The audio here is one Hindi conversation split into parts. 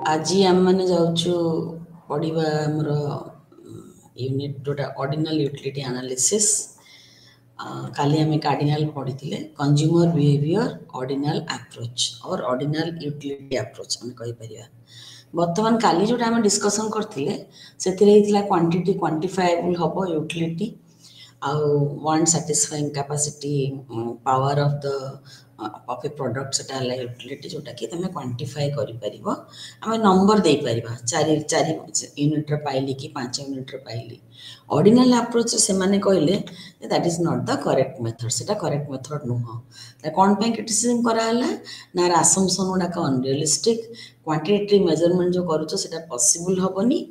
आज आम मैंने जाऊँ पढ़ा आमर यूनिट जोटा ऑर्डिनल यूटिलिटी एनालिसिस काली आम कार्डिनल पढ़ी कंज्यूमर बिहेवियर ऑर्डिनल अप्रोच और ऑर्डिनल यूटिलिटी अप्रोच आम कहीपर बर्तमान काली जोटा आम डिस्कसन करते से क्वांटिटी क्वांटिफाएबल हम यूटिलिटी आउ one satisfying capacity power of the of A product सेटा यूटिलिटी जोटा कि तुम क्वांटिफाई कर आम नंबर दे पारिबा चारि चारि यूनिट पाइली कि 5 यूनिट पाइली ऑर्डिनल अप्रोच से माने कहले that is not the correct method सेटा करेक्ट मेथड नुह कौन पे क्रिटिसिज्म कराला ना असम्पशन गुड़ाक अनरियलिस्टिक क्वांटिटेटिव मेजरमेंट जो करूछ सेटा पॉसिबल हबनी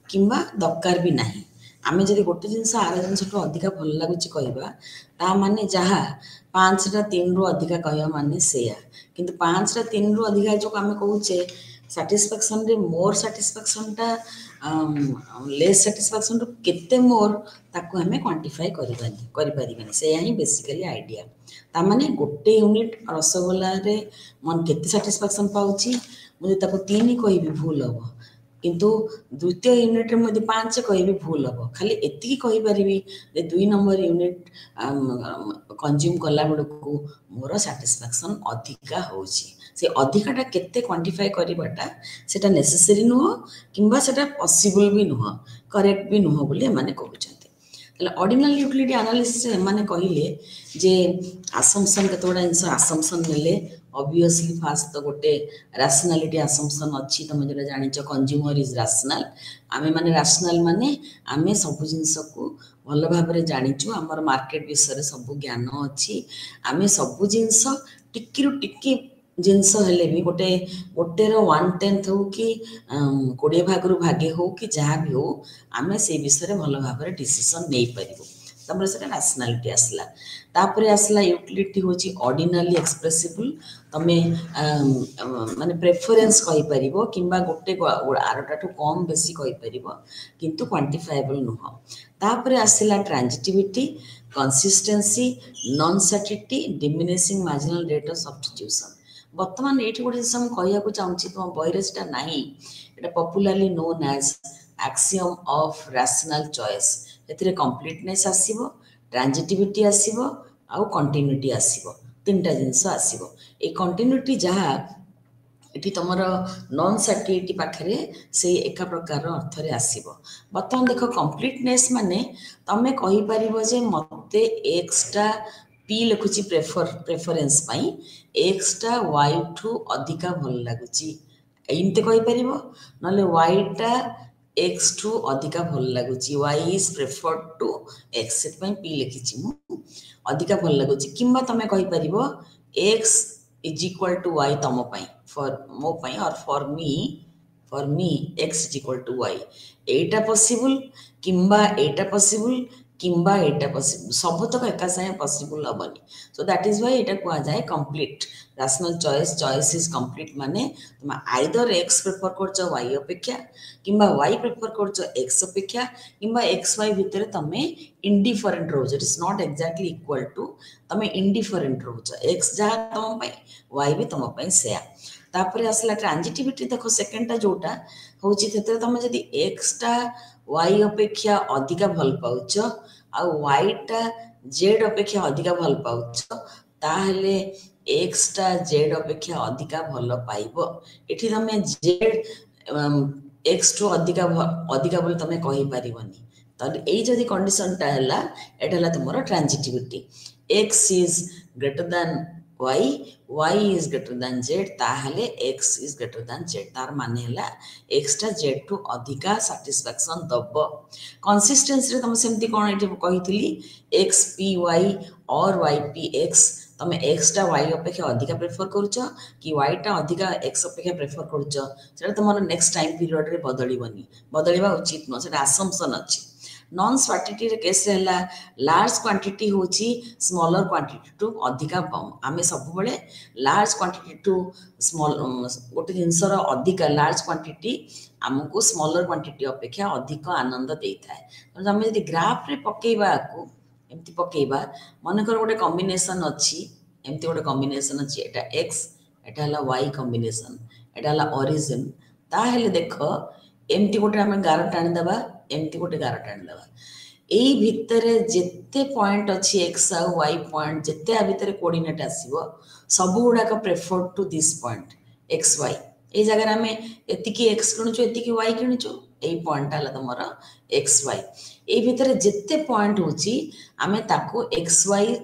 किंबा दरकार भी नाही आम जब गोटे जिनस आर जिनस अधिका भल लगुच कह माने जहाँ 5टा 3 रु अधिका कह माने से किंतु 5टा 3 रु अधिका जो आम कहे साटिस्फैक्शन रे मोर साटिस्फैक्शन टा लेस साटिस्फैक्शन रु केते मोर ताको हमें क्वांटिफाई करि से ही बेसिकली आइडिया ता माने गोटे यूनिट रसगोल्ला रे मन केते साटिस्फैक्शन पाउची मुझे ताको 3 कहबी भूल हम किंतु द्वितीय यूनिट रे मुझे 5 कहबी भूल हम खाली एति कहीपरि 2 नंबर यूनिट कंज्यूम कला बेलू मोर साटिस्फैक्शन अधिका होची से अधिकाटा केते क्वांटिफाई करबाटा सेटा नेसेसरी नुह किंबा सेटा पॉसिबल भी नुह करेक्ट भी नुह बोली माने कहउछन्ते ऑर्डिनल यूटिलिटी एनालिसिस माने कहिले जे असम्पशन केतोडा जिनस असम्पशन नेले ऑब्वियसली फास्ट तो गोटे रैशनैलिटी असम्पशन अच्छी तुम जो जानिच कंज्यूमर इज रैशनल आमे माने रैशनल माने आमे सब जिनस को भल भाव में जानिचु आमर मार्केट विषय सब ज्ञान अच्छी आमे सब जिनस टिकी टिकी जिनस हेले भी गोटे गोटे 1/10 हो कि 20 भाग रु भागे हो कि जहाँ भी हो आमे से विषय भल भाव में डिसीजन नहीं पारिबो तमरे से रैशनैलिटी आसला तापरे आसला यूटिलिटी होची ऑर्डिनली एक्सप्रेसिबल तमे माने प्रेफरेंस कहि परिबो किंबा गोटे आरटा टू कम बेसी कहि परिबो किंतु क्वांटिफाएबल नुह तापरे आसला transitivity consistency non satiety diminishing marginal rate of substitution वर्तमान ये गोटे जिन कहूँ चाहूँगी तुम बहरे से ना ये popularly known as axiom of rational choice ए कंप्लीटनेस आसीबो ट्रांजिटिविटी आसीबो आउ कंटिन्यूटी आसीबो तीनटा जिनस आसीबो ए कंटिन्यूटी जहाँ ये तुम नॉन सैटिटी पाखे से एक प्रकार अर्थ रे आसीबो बर्तमान देख कंप्लीटनेस माने तमे कहि परिबो जे मते एक्सटा पी लिखुची प्रेफरेंस पाई एक्सटा वाई ठू अधिका भल लगुची एमती कहि परिबो नले वाई टा एक्स ठू अधिका भल लगुची y is preferred to x set पई पी लिखिची मु अधिका भल लगुची किंबा तमे कहि परिबो x is equal to y तम पई फॉर मो पई और for me x is equal to y एटा पॉसिबल किंबा एटा पॉसिबल किंबा एटा पॉसिबल सब तक एका साथे पॉसिबल हबनी सो दैट इज व्हाई एटा कुआ जाए complete rational choice is complete माने तुम आइदर एक्स प्रेफर करछ वाई अपेक्षा किंबा वाई प्रेफर करछ एक्स अपेक्षा किंबा एक्स वाई भितर तमे इंडिफरेंट रोज it is not exactly equal to तमे इंडिफरेंट रोज एक्स जहाँ तुम पई वाई भी तुम पई सेया तापरे आसला ट्रांजिटिविटी देखो सेकंड टा जोटा होची तेतरे तमे जदी एक्स टा वाई अपेक्षा अधिका भल पाउछ आ वाई टा जेड अपेक्षा अधिका भल पाउछ ताहले एक्स टा जेड अपेक्षा अधिका भल पाइबो एठी तमे जेड एक्स टू अधिका बोली तमे कहि पारिबनी तले एई जदी कंडीशन टा हला एटा हला तुमरो transitivity x is greater than y y is greater than z ताहले x is greater than z तार माने हला एक्स टा जेड टू अधिका सैटिस्फैक्शन दब कंसिस्टेंसी रे तुम सेमती कोन एठी कहितली एक्स पी वाई और वाई पी एक्स तमे एक्स टा वाई अपेक्षा अधिका प्रेफर करूछ कि वाई टा अधिका एक्स अपेक्षा प्रेफर करूछ सेटा तुमर नेक्स्ट टाइम पीरियड रे बदलिबा उचित न सेटा असम्पशन अछि नॉन क्वांटिटी रे केस हला लार्ज क्वांटिटी होची स्मॉलर क्वांटिटी टू अधिका आमे सब बळे लार्ज क्वांटिटी टू स्मॉल गोटे जिनसर अधिका लार्ज क्वांटिटी आमको स्मॉलर क्वांटिटी अपेक्षा अधिक आनंद देइथाय आमे यदि ग्राफ रे पकेइबा को एमती पकेइबा मनकर गोटे कॉम्बिनेशन अछि एमती गोटे कॉम्बिनेशन अछि एटा x एटा हला y कॉम्बिनेशन एटा हला ओरिजिन ताहेले देख एमती गोटे आम गार टाणीदे एमती गोटे गार टाणीदे एई भितर जेते पॉइंट अच्छी एक्स आ वाई पॉइंट जेते आ भितर कोऑर्डिनेट आसीबो सब गुड़ाक preferred to this point x y ए जगह आम एतिकी एक्स किणुचु एतिकी वाई किणुचु एई पॉइंट आला तमर एक्स वाई ए भितर जेते पॉइंट होची आमे ताको एक्स वाई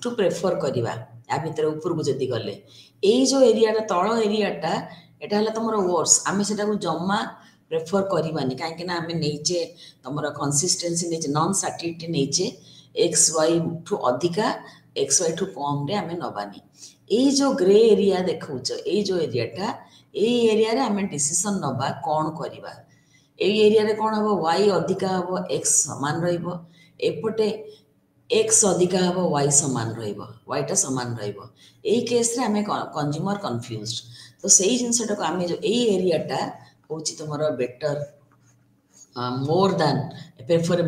टू प्रेफर करिवा या भितर ऊपर को जदी गले एई जो एरियाटा तळ एरियाटा एटा हला तमर वर्स आमे सेटा को जम्मा प्रेफर करवानी कहीं आम नहींचे तुम कंसिस्टेंसी नहीं नॉन सैटिलिटी नहींचे एक्स वाई ठू अधिका एक्स वाई ठू कम रे आम नबानी ये जो ग्रे एरिया देखौच ये जो एरियाटा ये एरिया आम डिसीजन नबा कौन करवा एरिया रे कौन हम वाई अधिका हम एक्स सामान रपटे एक्स अधिका हम वाई सामान रईटा सामान रही केस रे आम कंज्यूमर कन्फ्यूज तो सही जिनटा को आम जो यही एरियाटा हूँ तुम better more than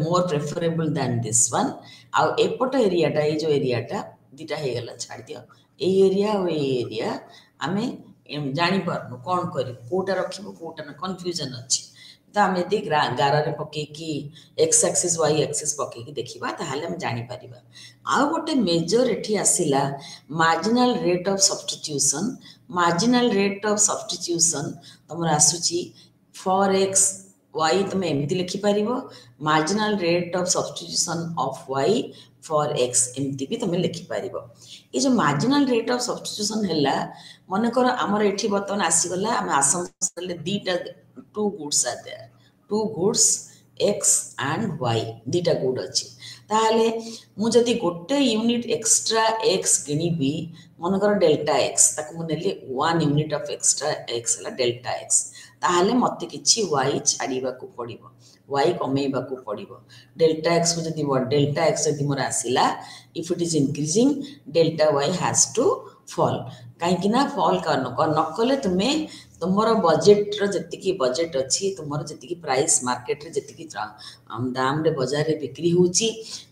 more preferable than this one आउ एपट एरियाटा ये जो एरियाटा दीटा हो गला छाड़ दियो ये एरिया और ये एरिया आम जापारनु कौन कर कोटा रखी कोटा ना कन्फ्यूजन अच्छी तो आम यदि गारे पकईकि एक्स एक्सीस वाई एक्सीस पकईकि देखा ताहले आम जापर आउ गोटे मेजर एठी आसिला marginal rate of substitution marginal rate of substitution तुम आसूची फॉर एक्स वाई तुम एमती लिखिपर marginal rate of substitution of y for x एमती भी तुम लिखिपर ये जो मार्जिनल रेट ऑफ सब्स्टिट्यूशन है मनकर आमर ये बर्तमान आसीगला आम आसम दीटा two goods are there two goods x and y दीटा गुड अच्छी ताहले मुझे गोटे यूनिट एक्सट्रा एक्स किनिबी मनकर डेल्टा एक्स ताको मुझे 1 यूनिट ऑफ एक्सट्रा एक्स है डेल्टा एक्स ताहले मते किछि वाई छाड़ीबा को पड़िबो वाई कमेइबा को पड़िबो डेल्टा एक्स को जदि डेल्टा एक्स जदि मोर आसिला if it is increasing delta y has to fall कहीं ना फॉल नकले तुम्हें तुम बजेट जी बजेट अच्छी तुम जी प्राइस मार्केट रे जी दाम रे बाजार रे बिक्री होची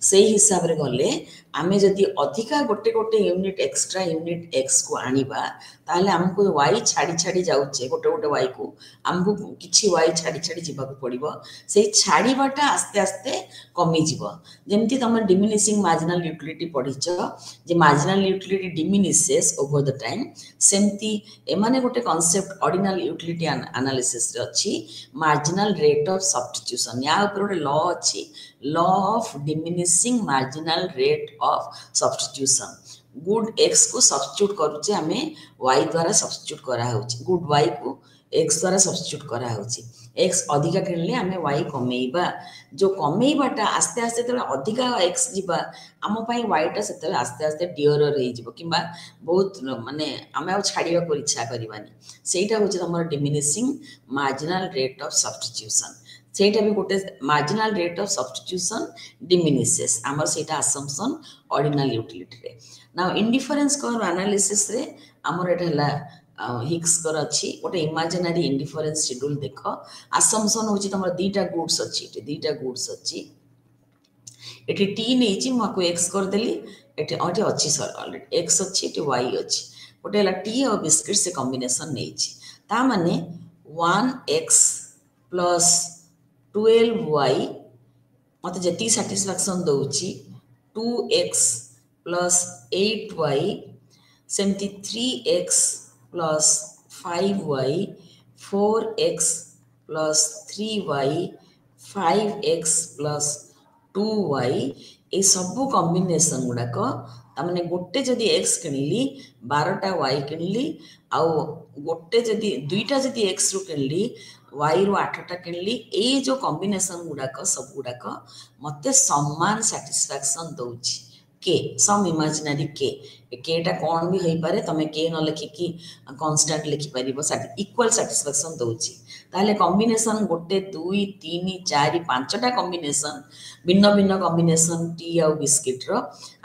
से हिसाब रे गले आमे जदि अधिका गोटे गोटे यूनिट एक्स्ट्रा यूनिट एक्स को आनिबा ताहले हमको वाई छाड़ी छाड़ी जाउचे गोटे गोटे वाई को हमको किछि वाई छाड़ी छाड़ी जीवा को पड़िबो से छाड़ीबाटा आस्ते आस्ते कमी जीवो जेमती तुम डिमिनिशिंग मार्जिनल यूटिलिटी पढ़िछ जे marginal utility diminishes over the time सेमती एमाने गोटे कांसेप्ट ऑर्डिनल यूटिलिटी एनालिसिस रे अछि मार्जिनल रेट ऑफ सब्स्टिट्यूशन या ऊपर गोटे लॉ अछि law of diminishing marginal rate of substitution good x को सब्स्टिट्यूट करूचे आमे वाई द्वारा सब्स्टिट्यूट करा होची गुड वाई को एक्स द्वारा सब्स्टिट्यूट करा होची एक्स अधिका किनले आमे वाई कमेइबा जो कमेइबाटा आस्ते आस्ते तो अधिका एक्स जीवा आम पाई वाईटा सेते आस्ते आस्ते डिओरर हे जिवो किबा बहुत माने आमे आ छाड़ीबा को इच्छा करबानी सेटा होची हमर diminishing marginal rate of substitution सेटा भी गोटे marginal rate of substitution diminishes आमर सेटा असम्पशन ऑर्डिनल यूटिलिटी रे नाउ इंडिफरेंस कर्व एनालिसिस रे आमर एटा हला हिक्स कर अच्छी गोटे इमेजिनरी इंडिफरेंस शेड्यूल देख असम्पशन होची तमर दीटा गुड्स अच्छी एटी टी नेची माको एक्स कर देली एटी अच्छी सर ऑलरेडी एक्स अच्छी एटी वाई अच्छी गोटे हला टी और बिस्किट से कॉम्बिनेशन नेची ता माने 1x प्लस 12y मत जति सैटिस्फैक्शन दउची 2x प्लस 8y सेमती 3x plus 5y 4x plus 3y 5x plus 2y ये सबू कॉम्बिनेशन गुड़ाक तामने गोटे जदि एक्स किणिली 12टा वाई किणिली आउ गोटे जदि दुईटा जदि एक्स रु किणिली वाई रु 8टा किणिली ए जो कॉम्बिनेशन गुड़ाक सब गुड़ाक मते समान सैटिस्फैक्शन दउची के सम इमेजिनरी केटा कौन भी हो पारे तमें के न लिखिकी कांस्टेंट लिखि परिबो इक्वल सैटिस्फैक्शन दउची ताले कॉम्बिनेशन गोटे 2 3 4 5टा कॉम्बिनेशन भिन्न भिन्न कॉम्बिनेशन टी आ बिस्किट रो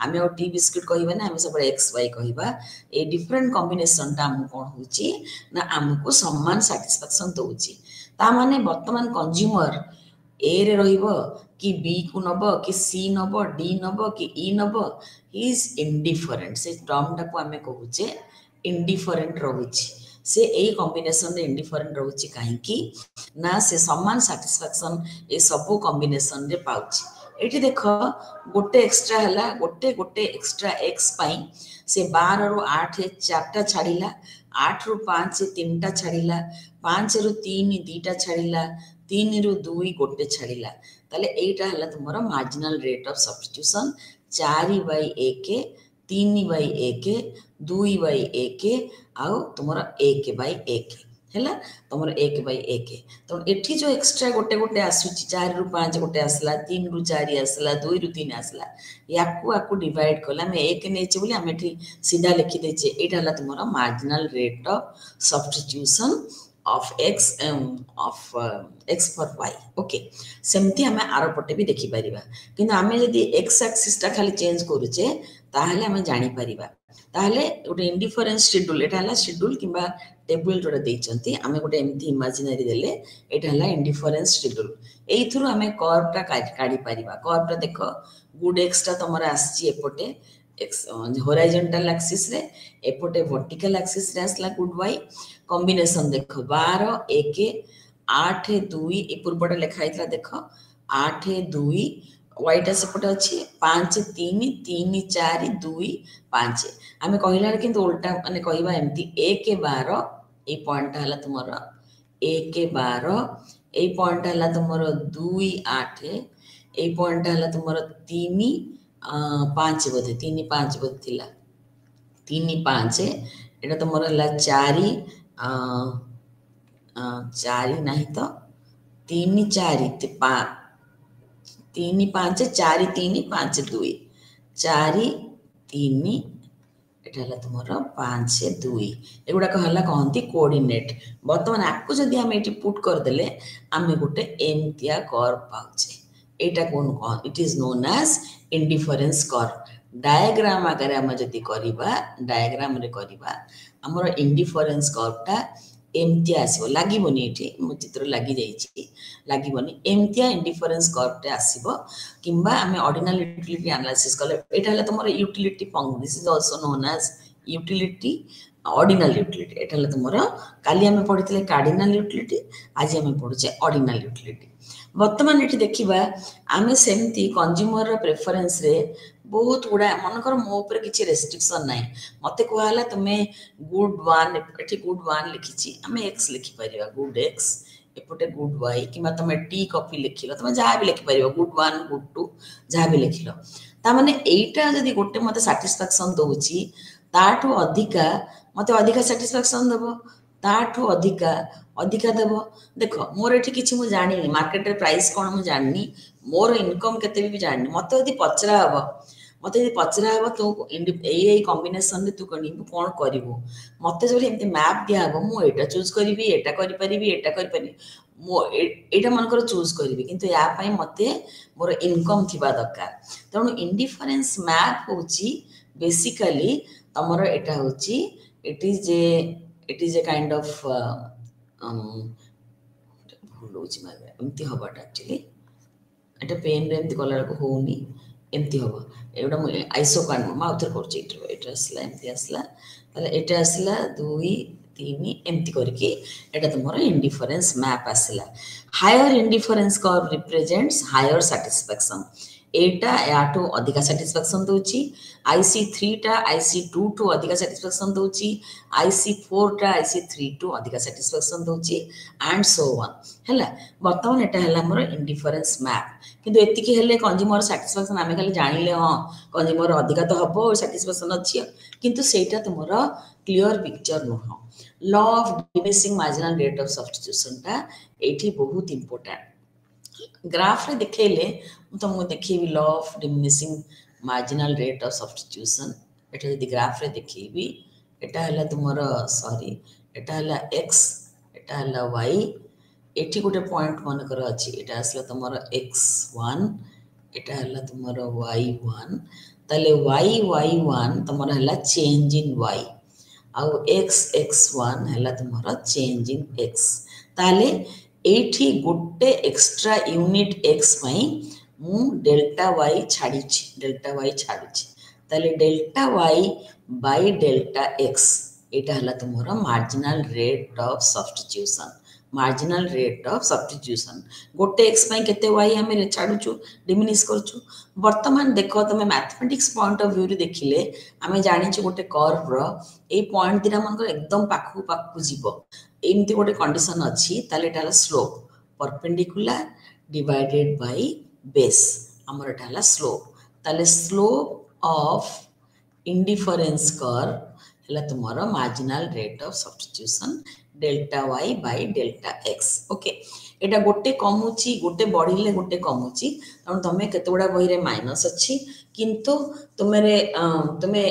आमे टी बिस्किट कहबे ना आमे सब एक्स वाई कहबा ए डिफरेंट कॉम्बिनेशन ता हम कोन होची ना हमको समान सैटिस्फैक्शन दउची ता माने वर्तमान कंज्यूमर ए रे रहिबो कि बी को नब कि सी नब डी नब कि ई नब ही इज इंडिफरेंट से टर्म टा को आमे कहूचे इंडिफरेंट रहुची से यही कॉम्बिनेशन रे इंडिफरेंट रोची कहीं ना से समान सैटिस्फैक्शन ये सब कॉम्बिनेशन रे पाउची। एठी देख गोटे एक्स्ट्रा है गोटे गोटे एक्स्ट्रा एक्स पाई से 12 रु 8 4टा छाड़िला 8 रु 5 3टा छाड़िला 5 रु 3 2टा छाड़िला 3 रु 2 गोटे छाड़िला ताले एटा हला तुमरो मार्जिनल रेट ऑफ सब्स्टिट्यूशन 4/1 3/1 2/1 आउ तुमर 1/1 है तुम 1/1 तो एठी जो एक्स्ट्रा गोटे गोटे आसूची 4 रु 5 गोटे आसला 3 रु 4 आसला 2 रु 3 आसला याकू आकू डिवाइड कला मैं 1 नेचे बोली हम एठी सीधा लिखि देचे एटा हला तुमरो marginal rate of substitution of x x for y okay सेमती हमें आर पटे भी देखि परिबा किंतु हमें यदि x एक्सिस टा खाली चेंज करूचे ताहले हमें जानि परिबा ताहले गोटे इंडिफरेंस शेड्यूल एटा हला शेड्यूल किबा टेबल जोडा देचंती हमें गोटे एमती इमेजिनरी देले एटा हला इंडिफरेंस शेड्यूल एई थ्रू हमें कर्व टा काढी परिबा कर्व टा देखो गुड x टा तमरा आसी एपटे एक्स होराइजंटल एक्सिस रे एपटे वर्टिकल एक्सिस रे आसला गुड y कॉम्बिनेशन देखो 12 1 8 2 ए पूर्वटा लिखा हैतला देखो 8 2 वाइटा सेपटे अछि 5 3 3 4 2 5 आमे कहिला किंतु उल्टा माने कहिबा एमती 1 12 ए पॉइंट हला तुमरो 1 12 ए पॉइंट हला तुमरो 2 8 ए पॉइंट हला तुमरो 3 5 बोधे 3 5 बोधे थिला 3 5 एटा तुमरो हला 4 4 नहीं तो 3 4 3 5 4 3 5 2 4 3 एटा हला तुमरो 5 2 एगुडा कहला कहंती कोऑर्डिनेट वर्तमान आकु जदी हम एटी पुट कर देले आमे गुटे एमतिया कर्व पाउचे एटा कोन कह it is known as indifference curve diagram आगे हम जदी करिबा डायग्राम रे करिबा हमर इंडिफरेंस कर्व टा एमती आसीबो लागिबोनी एठी मो चित्र लागि जाईची लागिबोनी एमतिया इंडिफरेंस कर्व टा आसीबो किंबा हमें ऑर्डिनल यूटिलिटी एनालिसिस कले एटा हला तुमरो utility function this is also known as utility ordinal utility एटा हला तुमरो काली हमें पढितले कार्डिनल यूटिलिटी आज हमें पढुचे ऑर्डिनल यूटिलिटी वर्तमान एठी देखिबा आमे सेमती कंज्यूमर प्रेफरेंस रे बहुत गुड़ा मनकर मो ऊपर किसी रेस्ट्रिक्शन ना मत कहला तुम्हें गुड 1 एठी गुड 1 लिखी आम एक्स लिखिपर गुड एक्स एपटे गुड वाई कि तुम टी कॉफी लिखिल तुम जहाँ भी लिखिपर गुड 1 गुड 2 जहाँ भी लिखिल ताने यहीटा जदि गोटे मत साटिस्फैक्शन दौची ताठू अधिका मत अधिका साटिस्फैक्शन देव ताठू अधिका अधिका देव देख मोर ये किसी मुझे जानी मार्केट प्राइस कौन मुझे जानी मोर इनकम केते भी जानी मत यदि पचरा हम मत यदि पचरा हम तू यही कॉम्बिनेशन रे तू कौन करू मत जो एमती मैप दिया हम मुझे चूज करी एटा करी एटा करी मो एटा मनकर चूज करी किंतु या पई मते मोर इनकम थिबा दरकार तेणु इंडिफरेंस मैप होची बेसिकली तमरो एटा होची it is a kind of भूल होची मारे एमती हबाटा एक्चुअली एटा पेन रे एमती कलर को होनी एमती हबो एटा मु आइसोकान माउथर करछि एटा असला एमती असला ताले एटा असला 2 3 एमती करके एटा तुमरो इंडिफरेंस मैप असला higher indifference curve represents higher satisfaction एटा याटो अधिका सैटिस्फैक्शन दोची IC3 टा IC2 टू अधिका सैटिस्फैक्शन दोची IC4 टा IC3 टू अधिका satisfaction Dochi and so on हैला वर्तमान एटा हैला हमर इंडिफरेंस मैप किंतु एति के हेले कंज्यूमर सैटिस्फैक्शन आमे खाली जानिले हां कंज्यूमर अधिका तो हबो सैटिस्फैक्शन अछि किंतु सेटा तुमरो क्लियर पिक्चर नहो law of diminishing marginal rate of substitution टा एठी बहुत इंपोर्टेंट ग्राफ रे देखेले तुमको देखी law of diminishing marginal rate of substitution एटा यदि ग्राफ रे देखी एटा हला तुमरो सॉरी एटा हला x एटा हला y एठी गोटे पॉइंट मन कर अछि एटा असला तुमरो x1 एटा हला तुमरो y1 तले y1 तुमरो हला चेंज इन y आउ x1 हला तुमरो चेंज इन x ताले एठी गोटे एक्स्ट्रा यूनिट x पई मु डेल्टा y छाड़ी ताले delta y by delta x एटा हला तुमरो marginal rate of substitution. Marginal rate of substitution गोटे एक्स पई केते वाई हमें छाड़ुछु डिमिनिश करछु। वर्तमान देखो तुम मैथमेटिक्स पॉइंट ऑफ व्यू रे देखिले आमे जानिछु गोटे कर्व रो ए पॉइंट दिरा मन एकदम पाखु पाखु जीवो एमती गोटे कंडीशन अछि ताले एटा हला slope perpendicular divided by base हमर एटा हला स्लोप ताले स्लोप ऑफ इंडिफरेंस कर्व है तुम्हारा marginal rate of substitution delta y by delta x. Okay एटा गोटे कमुची गोटे बढ़िले गोटे कमुची तण तमे केते गुडा बही रे माइनस अछि किंतु तुमरे तुमे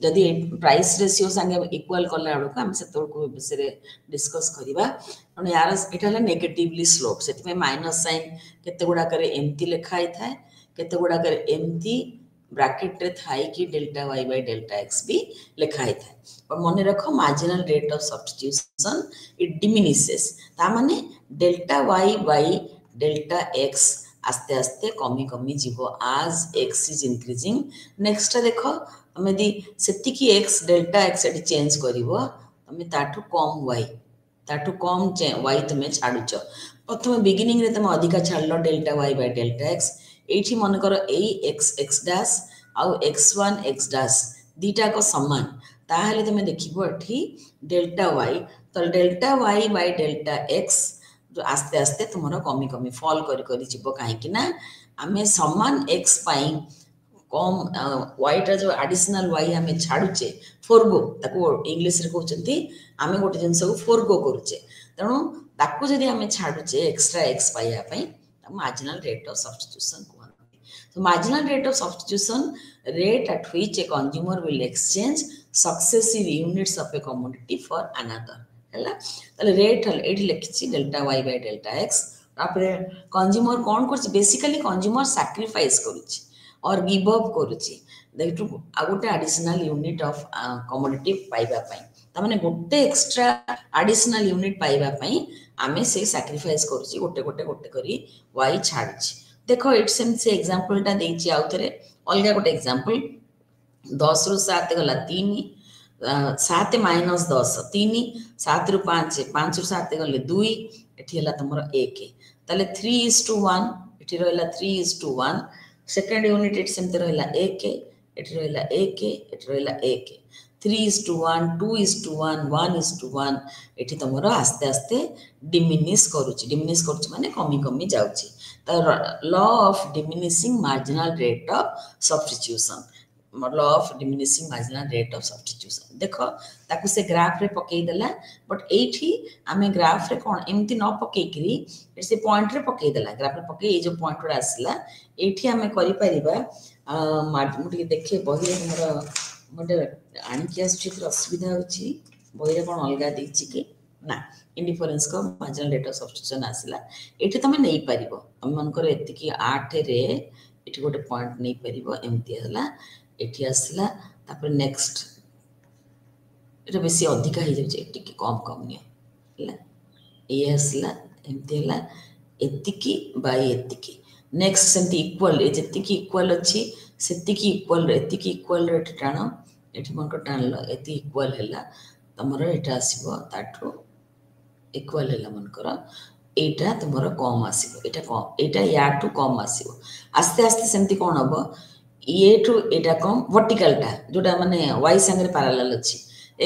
जदि प्राइस रेशियो संगे इक्वल कला बेलको हम सेतो को विषय डिस्कस करिबा तण यार एटा हला नेगेटिवली स्लोप सेति में माइनस साइन केते गुडा करे एम्ति लिखाई थाए केते गुडा करे एम्ति ब्रैकेट रे थाई कि delta y by delta x भी लिखाई थाए पर मन रखो marginal rate of substitution it diminishes ता माने delta y by delta x आस्ते आस्ते कमी कमी जीवो आज एक्स इज इंक्रीजिंग। नेक्स्ट देखो तमे दी सेति की एक्स डेल्टा एक्स एटी चेंज करिवो तमे ताठू कम वाई ताठू कम वाई तमे छाडुच प्रथम बिगिनिंग रे तमे अधिका छाडलो delta y by delta x एठी मन करो ए एक्स एक्स डैश आउ x1 x डैश दीटा को समान ताहले तमे देखिबो एठी डेल्टा वाई तो delta y by delta x जो आस्ते आस्ते तुमरो कमी कमी फॉल करी करी जीवो काहे कि ना आमे समान x पाई कम वाई टा जो एडिशनल वाई हमें छाड़ुचे फोरगो ताको इंग्लिश रे कहउचंती आमे गोटे जिंस को फोरगो करूचे तणो ताको जदी हमें छाड़ुचे एक्स्ट्रा x पाइया पई मार्जिनल रेट ऑफ सब्स्टिट्यूशन कहंती। So marginal rate of substitution rate at which a consumer will exchange successive units of a commodity for another हैला ताले रेट हल एठी लिखिछि delta y by delta x तापरे कंज्यूमर कोन करछि बेसिकली कंज्यूमर सैक्रिफाइस करूछि और गिव अप करूछि दैट आ गोटे एडिशनल यूनिट ऑफ कमोडिटी पाइबा पई ता माने गोटे एक्स्ट्रा एडिशनल यूनिट पाइबा पई आमे से सैक्रिफाइस करूछि गोटे गोटे गोटे करी y छाडुछि। देखो इट सेम से एग्जांपल टा देछि आउथरे अलगा गोटे एग्जांपल 10 रु 7 गला 3 7 माइनस 10 3 7 रु 5 5 रु 7 गले 2 एठी हला तमरो 1 ताले 3:1 एठी रहला 3:1 सेकंड यूनिट इट सेम ते रहला 1 एठी रहला 1 एठी रहला 1 3:1 2:1 1:1 एठी तमरो आस्ते आस्ते डिमिनिश करूची माने कमी कमी जाउची law of diminishing marginal rate of substitution law of diminishing marginal rate of substitution देखो ताकू से ग्राफ रे पकई देला बट एठी आमे ग्राफ रे कोन एमती न पकई करी से पॉइंट रे पकई देला ग्राफ रे पकई ए जो पॉइंट रे आसला एठी आमे करि परिबा मुटी देखे बही हमर मोटे आनी के स्ट्रिक असुविधा होची बही रे कोन अलगा देछि कि ना इंडिफरेंस को मार्जिनल रेट ऑफ सब्स्टिट्यूशन आसला एठी तमे नै परिबो हम मन करे एति कि 8 रे एठी गोटे पॉइंट नै परिबो एमती हला एठी आसला तापर नेक्स्ट एटा बेसी अधिका हो जाउछ एटी कि कम कम नियो हला ए आसला एमती हला एति कि बाय एति कि नेक्स्ट सेमती इक्वल ए जति कि इक्वल अछि सेति कि इक्वल रेट टाणो एठी मन को टाणलो एति इक्वल हला तमरो एटा आसीबो ताठो इक्वल हला मन करो एटा तमरो कम आसीबो एटा याटू कम आसीबो आस्ते आस्ते सेमती कोन हबो ये टू एटा कम वर्टिकल टा जोटा माने y संगे पैरेलल अछि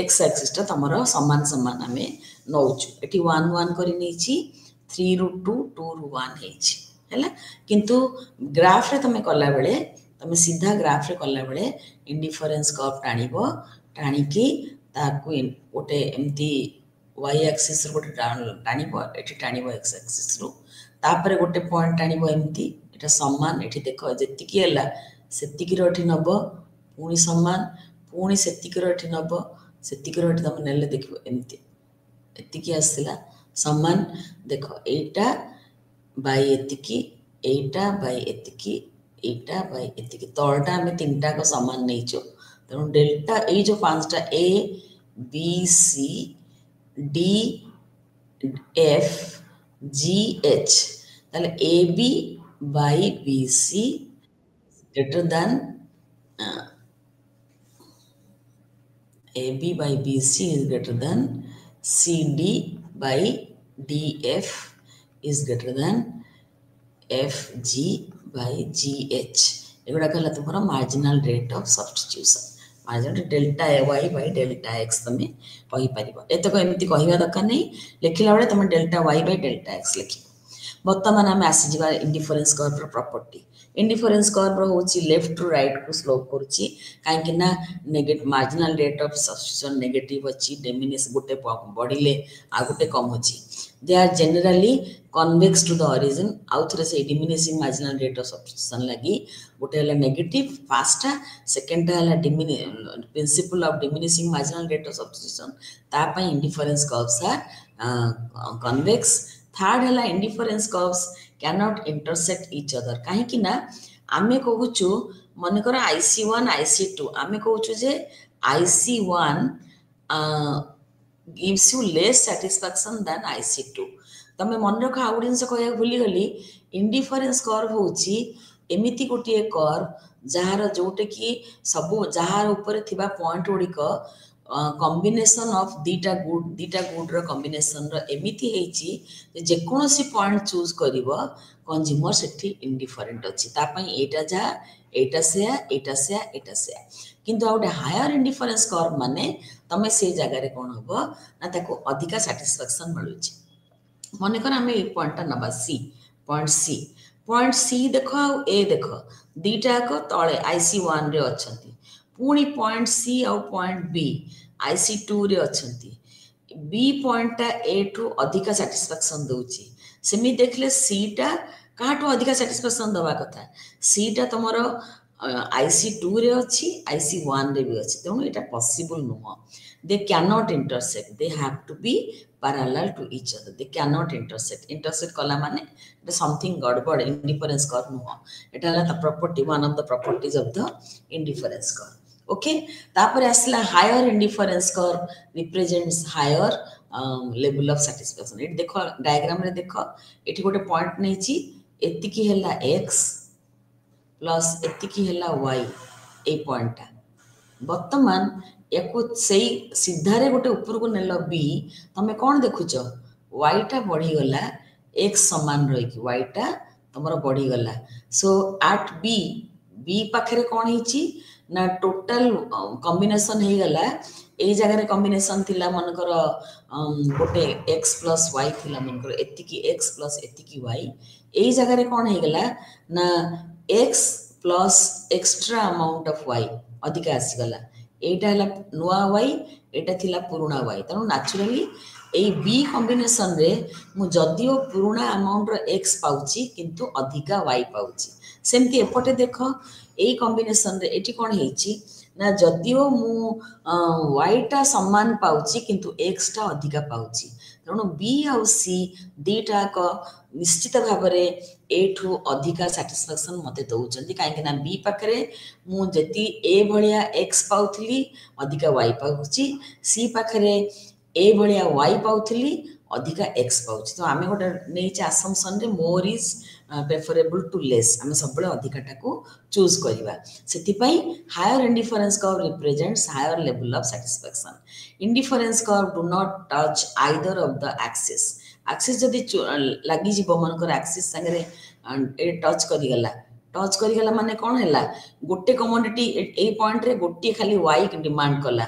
x एक्सिस टा तमरो समान समान हमें नौछु एठी 1 1 करि नैछि 3 रु 2 2 रु 1 हेछि हैला किंतु ग्राफ रे तमे कला बेले तमे सीधा ग्राफ रे कला बेले इंडिफरेंस कर्व टाणीबो टाणी की ताकू ओटे एम्ति y एक्सिस रो गोटे टाणीबो एठी टाणीबो x एक्सिस रो तापरे गोटे पॉइंट टाणीबो एम्ति एटा समान एठी देखो जति की हला सेतिकी रोटी नब पुणी समान पुणी सेतिकी रोटी नब सेतिकी रोटी तम नेले देखिबो एमती एतिकी आसला समान देखो एटा बाय एटा बाय एतिकी तळटा हम तीनटा को समान नैचो तनो डेल्टा ए जो पांचटा A B C D F G H ताले A B by B C greater than AB by BC is greater than CD by DF is greater than FG by GH. एगुड़ा कहला तुम्हारा marginal rate of substitution marginal delta y by delta x तमे कहि परिबो एतको एमति कहिबा दरकार नै लिखिला बेले तमे delta y by delta x लिखिबो वर्तमान आम आसी जा indifference curve property indifference curve होची लेफ्ट टू राइट को स्लोप करूची काहे ना negative marginal rate of substitution negative अछि डिमिनिश गोटे बढ़िले आ गोटे कम होची they are generally convex to the origin आउ थरे से diminishing marginal rate of substitution लगी गोटे हला नेगेटिव फास्ट सेकंड हला principle of diminishing marginal rate of substitution ता पई indifference curves are convex third हला indifference curves can not intersect each other कहीं कि ना आमे कहूचु मन कर IC1 IC2 आमे कहूचु जे IC1 gives you less satisfaction than IC2 तमे मन रख आउ जिनस कहया भूली गली इंडिफरेंस कर्व होची एमिति गोटे कर्व जहार जोटे कि सब जहार ऊपर थिबा पॉइंट गुड़िक कॉम्बिनेशन ऑफ दीटा गुड रो कॉम्बिनेशन रो एमिति हेची जे कोनोसी पॉइंट चूज करिवो कंज्यूमर सेठी इंडिफरेंट अछि ता पई एटा से किंतु आउटे हायर इंडिफरेंस कर्व माने तमे से जगह रे कोन हबो ना ताको अधिका सैटिस्फैक्शन मिलुची मन कर आमे ए पॉइंट नबा पॉइंट सी देखो आ ए देखो दीटा को तळे IC1 रे अछंती पुणी पॉइंट सी आउ पॉइंट बी IC2 रे अछंती बी पॉइंट टा ए टू अधिका सैटिस्फैक्शन दउची सेमि देखले सी टा काटो अधिका सैटिस्फैक्शन दवा कथा सी टा तमरो IC2 रे अछि IC1 रे भी अछि तेणु एटा पॉसिबल नुह they cannot intersect they have to be parallel to each other they cannot intersect कला माने it is something गड़बड़ indifference कर्व नुह एटा हला the property one of the properties of the indifference curve okay तापर आसला higher indifference curve represents higher level of satisfaction it देखो डायग्राम रे देखो एठी गोटे पॉइंट नै छी एतिकी हला x प्लस एतिकी हला y ए पॉइंट वर्तमान याको सेई सीधारे गोटे ऊपर को नेलो बी तमे कोन देखुचो y टा बढ़ी गला x समान रही कि y टा तमरो बढ़ी गला सो एट बी पाखरे कोन हिची ना टोटल कॉम्बिनेशन हे गला ए जगह रे कॉम्बिनेशन थिला मन कर गोटे x प्लस y थिला मन कर एतिकी x प्लस एतिकी y ए जगह रे कोन हे गला ना x plus extra amount of y अधिका आसी गला एटा हला नुआ y एटा थिला पुरुणा y तनो नेचुरली ए बी कॉम्बिनेशन रे मु जदियो पुरुणा अमाउंट रो x पाउची किंतु अधिका y पाउची सेमती एपटे देखो ए कॉम्बिनेशन रे एटी कोन हेची ना जदियो मु y टा समान पाउची किंतु x टा अधिका पाउची तनो b आ c दीटा को निश्चित भाव रे एठू अधिका सैटिस्फैक्शन मते दउचंती काहे ना बी पाखरे मु जति ए भलिया x पाउथली अधिका y पाउची सी पाखरे ए भलिया y पाउथली अधिका x पाउची तो आमे गोटे नेच असम्पशन रे more is preferable to less आमे सबले अधिका टाको चूज करिवा सेति पई higher indifference curve represents higher level of satisfaction indifference curve do not touch either of the axis जदि लागी जीव मन कर एक्सिस संगे ए टच करी गला माने कोन हैला गोटे कमोडिटी ए पॉइंट रे गोटे खाली y डिमांड कला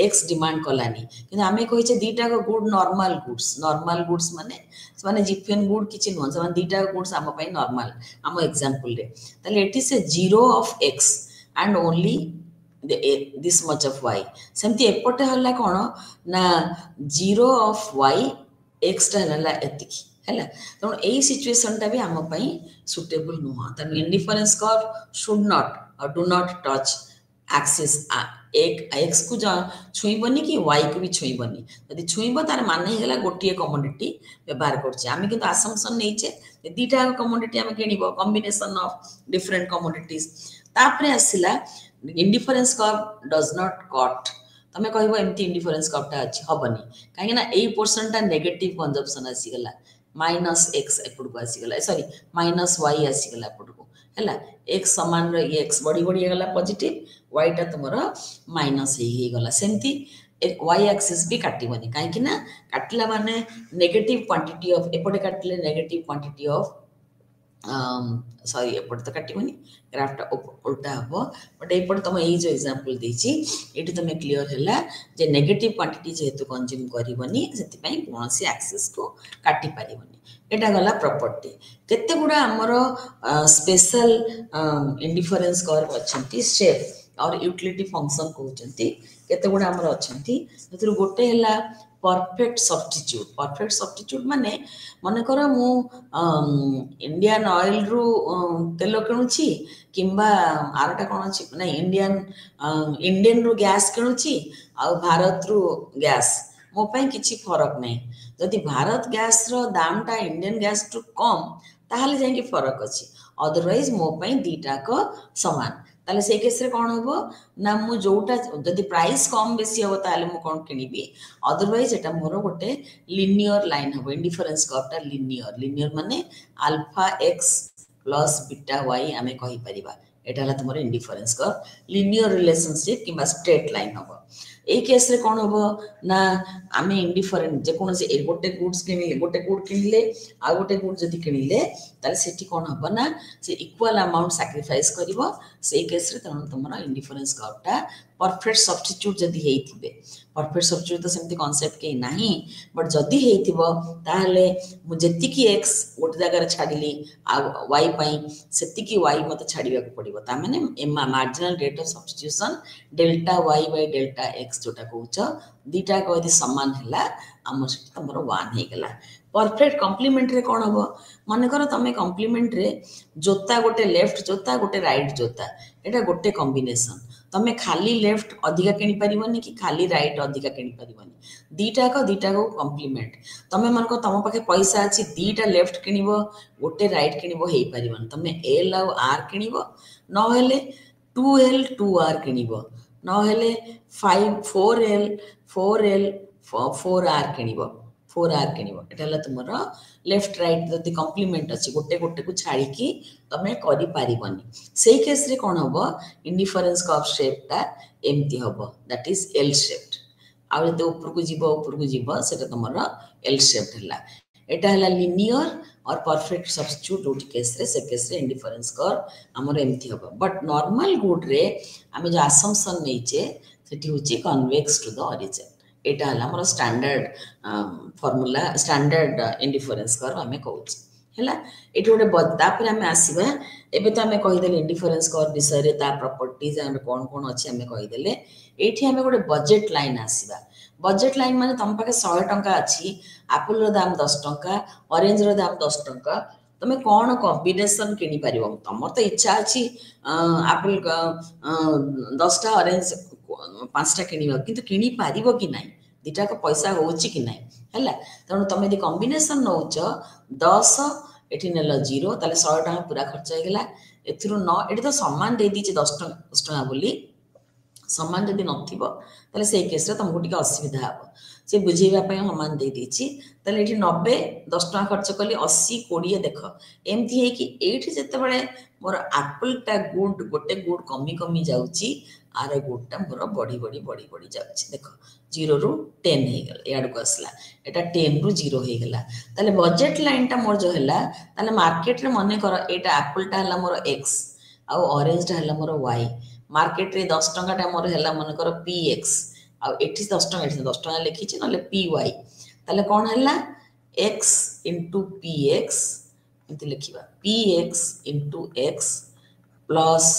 x डिमांड कलानी किंतु आमे कहि छे दीटा को गुड नॉर्मल गुड्स माने जिफिन गुड किछि न समान दीटा गुड्स हम पई नॉर्मल हम एग्जांपल रे तले एटी से 0 of x and only this much of y सेमती एपटे हल्ला कोन ना 0 ऑफ y x टा हल्ला एतिकी हैला तो ए सिचुएशन टा भी हम पई सुटेबल नुह त इंडिफरेंस कर्व शुड नॉट और डू नॉट टच एक्सिस एक x को छुईबनी कि y को भी छुईबनी यदि छुईब तार माने हेला गोटिए कमोडिटी व्यवहार करछे आमी किंतु असम्पशन नै छे दीटा कमोडिटी हम किनिबो कॉम्बिनेशन ऑफ डिफरेंट कमोडिटीज तापरे आसिला indifference curve does not cut तमे कहबो एमती इंडिफरेंस कर्व टा अछि हबनी काहे ना ए पोर्शन टा नेगेटिव कंजप्शन आसी गला माइनस एक्स एपटू आसीगला सॉरी माइनस वाई आसीगला एपटू है एक्स सामान एक्स बढ़ी बढ़ी गला पॉजिटिव वाईटा तुम माइनस ही गला सेमती वाई एक्सिस भी काटबनी कहीं काटला माने नेगेटिव क्वांटिटी ऑफ एपटे काटिले नेगेटिव क्वांटिटी ऑफ सॉरी एपटे तो काटबनी ग्राफटा उल्टा हम बट एपटे तुम ये जो एग्जांपल देछि एटी तुम क्लियर हैला जे नेगेटिव क्वांटिटी जेहेतु कंज्यूम करबनी से कौन सी एक्सिस को काटी पारिबनी एटा गला प्रॉपर्टी केते गुडा हमर स्पेशल इंडिफरेंस कर्व अछंती शेप और यूटिलिटी फंक्शन कहउचंती केते गुडा हमर अछंती सेतिर गोटे हैला परफेक्ट सब्स्टिट्यूट माने मन कर मु इंडियन ऑयल रु तेल किणुची किंबा आरटा कौन अच्छी ना इंडियन रु गैस किणुची आ भारत रु गैस मो पाई किछि फरक नहीं जदि भारत गैस रो दाम टा इंडियन गैस टू कम ताहले जाई फरक अच्छी अदरवाइज मो पाई दीटा को समान ताले से केस रे कौन होबो ना मु जोटा जदि प्राइस कम बेसी हो ताले मु कौन किनिबी अदरवाइज एटा मोर गोटे लिनियर लाइन होबो इंडिफरेंस कर्व टा लिनियर माने alpha x plus beta y आमे कहि परिबा एटा हला तुमर इंडिफरेंस कर्व लिनियर रिलेशनशिप किबा स्ट्रेट लाइन होबो ए केस रे कौन होबो ना आमे इंडिफरेंट जे कोन से गोटे गुड्स किनिले गोटे गुड किनिले आ गोटे गुड जदि किनिले ताले सेठी कौन होबो ना से इक्वल अमाउंट सैक्रिफाइस करिवो से केस रे तन तुमरा इंडिफरेंस कर्व टा परफेक्ट सब्स्टिट्यूट जदि हेइथिबे परफेक्ट सब्स्टिट्यूट तो सेमती कांसेप्ट के नाही बट जदि हेइथिबो ताहले मु जेति की x गोटे जगह छाडिली आ y पई सेति की y मते छाडिबा को पड़िबो ता माने marginal rate of substitution delta y by delta x जोटा कहउछ दीटा को यदि समान हैला हमर से तमरो 1 हे गेला परफेक्ट कॉम्प्लीमेंट रे कोन होबो मन करो तमे कॉम्प्लीमेंट रे जोता गोटे लेफ्ट जोता गोटे राइट जोता एटा गोटे कॉम्बिनेशन तमे खाली लेफ्ट अधिका किनी परिबनी कि खाली राइट अधिका किनी परिबनी दीटा को कॉम्प्लीमेंट तमे मन को तम पाखे पैसा अछि दीटा लेफ्ट किनिबो गोटे राइट किनिबो हेई परिबन तमे एल और आर किनिबो न हेले 2l 2r किनिबो न हेले 4l 4r किनिबो 4r किनिबो एटा हला तुमरो लेफ्ट राइट जदि कॉम्प्लीमेंट अछि गोटे गोटे को छाड़ी की तमे करि पारिबनी सेही केस रे कोन होबो इंडिफरेंस कर्व शेप ता एम्ति होबो दैट इज एल शेप्ड आ जदि ऊपर को जीवो सेटा तुमरो एल शेप्ड हला एटा हला लिनियर और परफेक्ट सब्स्टिट्यूट रोटी केस रे इंडिफरेंस कर्व हमर एम्ति होबो बट नॉर्मल गुड रे हम जो असम्पशन नैचे सेठी होची कन्वेक्स टू द ओरिजिन एटा हला हमर standard formula standard indifference curve हमें कहउछ हैला एठी गोटे तापर हमें आसीबा एबे तो हमें कहि देले इंडिफरेंस कर्व विषय रे ता प्रॉपर्टीज हम कोन कोन अछि हमें कहि देले एठी हमें गोटे बजेट लाइन आसीबा बजेट लाइन माने तम पाके 100 टंका अछि एप्पल रो दाम 10 टंका ऑरेंज रो दाम 10 टंका तमे कोन कॉम्बिनेशन किनी परिबो तमर तो इच्छा अछि एप्पल 10 टा ऑरेंज 5 टा किनिबो किंतु किनी पारिबो कि नाही दीटा का पैसा होउची कि नाही हैला तनो तमे दि कॉम्बिनेशन नउच 10 एठी नेलो 0 ताले 100 टका पूरा खर्च हो गेला एथिरु न एठी तो सम्मान दे दीचे 10 टका बोली सम्मान जदि नथिबो ताले से केस रे तुमको टिके असुविधा हबो से बुझेबा पय सम्मान दे दीची ताले एठी 90 10 टका खर्च कली 80 20 देखो एमथि हे कि एठी जते बळे मोर एप्पल टा गुड गोटे गुड कमी कमी जाउची आरे गुडटा मोर बड़ी जाउची देखो 0 रु 10 हे गेल याड को असला एटा 10 रु 0 हे गेला ताले बजेट लाइन टा मोर जो हैला ताले मार्केट रे मने कर एटा एप्पल टा हला मोर x आ ऑरेंज टा हला मोर y मार्केट रे 10 टंका टा मोर हैला मन कर px आ एठी 10 टंका लिखि छि नले py ताले कोन हैला x * px इति लिखिबा px * x plus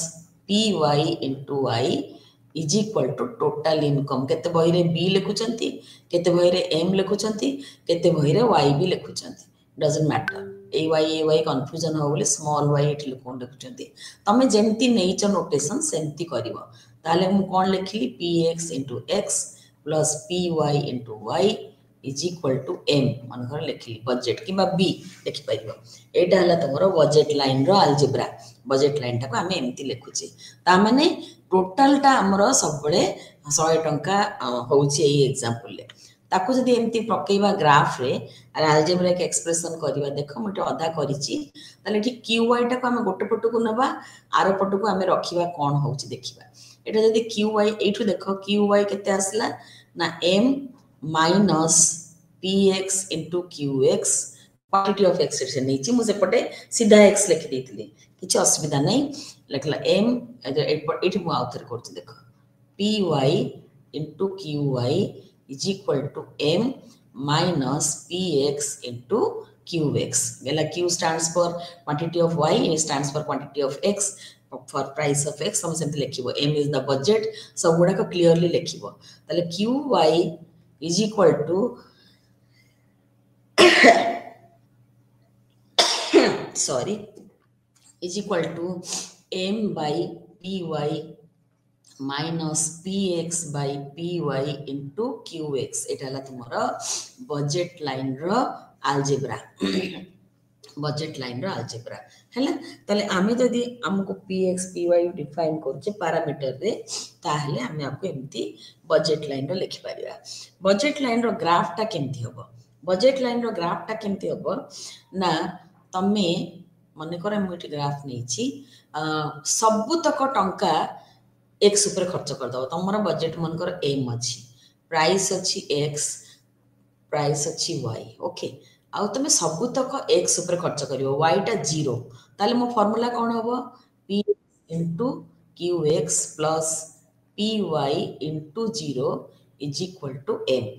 py * y is equal to total income केते बही रे b लिखुचंती केते बही रे m लिखुचंती केते बही रे y भी लिखुचंती डजंट मैटर ay कंफ्यूजन हो बोले स्मॉल y एठी लिखोन लिखुचंती तमे जेमती नेचर नोटेशन सेमती करिवो ताले मु कोन लिखली px * x plus py * y is equal to m मन घर लिखली बजेट किबा b लिखि परिवो एटा हला तमरो बजेट लाइन रो अलजेब्रा बजेट लाइन टा को हमें एमती लिखुची ता माने टोटल टा हमरो सब बळे 100 टंका होउची एई एग्जांपल ले ताको जदि एमती पकेइबा ग्राफ रे अलजेब्रिक एक्सप्रेशन करबा देखो मटे अधा करिछि ताले ठी qy टा को हम गोटे पटु को नबा आरो पटु को हम रखिबा कोन होउछि देखिबा एटा जदि qy एठु देखो qy केते आसला ना m minus px qx quantity of x से नहीं मु सेपटे सीधा x लिखि देथिले किछि असुविधा नहीं लिखला m एठी मु आउथर करछि देखो py qy is equal to m minus px into qx. Gala q stands for quantity of y, a stands for quantity of x. For price of x, हम सेमती लिखिबो m is the budget. सब गुडा को clearly लिखिबो. ताले qy is equal to sorry is equal to m by py minus px by py into qx एटा हला तुमरा बजेट लाइन रो अलजेब्रा बजेट लाइन रो अलजेब्रा हैला तले आमे जदी हमको px py डिफाइन करछे पैरामीटर रे ताहले आमे आपको एमती बजेट लाइन रो लिखि परिया बजेट लाइन रो ग्राफ टा केमती होबो बजेट लाइन रो ग्राफ टा केमती होबो ना तमे मने करे मुठी ग्राफ नेछि सबु तक टंका x ऊपर खर्च कर दो तमरा बजेट मन कर m अछि प्राइस अछि x प्राइस अछि y ओके आउ तमे सबु तक x ऊपर खर्च करियो y टा 0 ताले मो फार्मूला कोन होबो p qx plus py into 0 is equal to m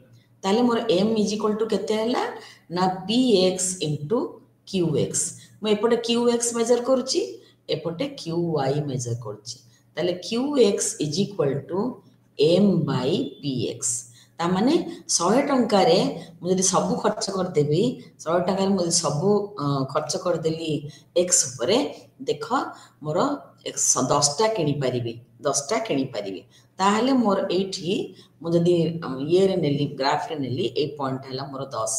ताले मोर m is equal to केते हला ना px into qx मो एपटे qx मेजर करूची एपटे qy मेजर करूची ताले qx is equal to m by px ता माने 100 टंका रे मु जदी सब खर्च कर देबी 100 टंका रे मु सब खर्च कर देली x ऊपर देखो मोर 10 टा किनी परिबी 10 टा किनी परिबी ताहले मोर एठी मु जदी ये रे नेली ग्राफ रे नेली ए पॉइंट हला मोर 10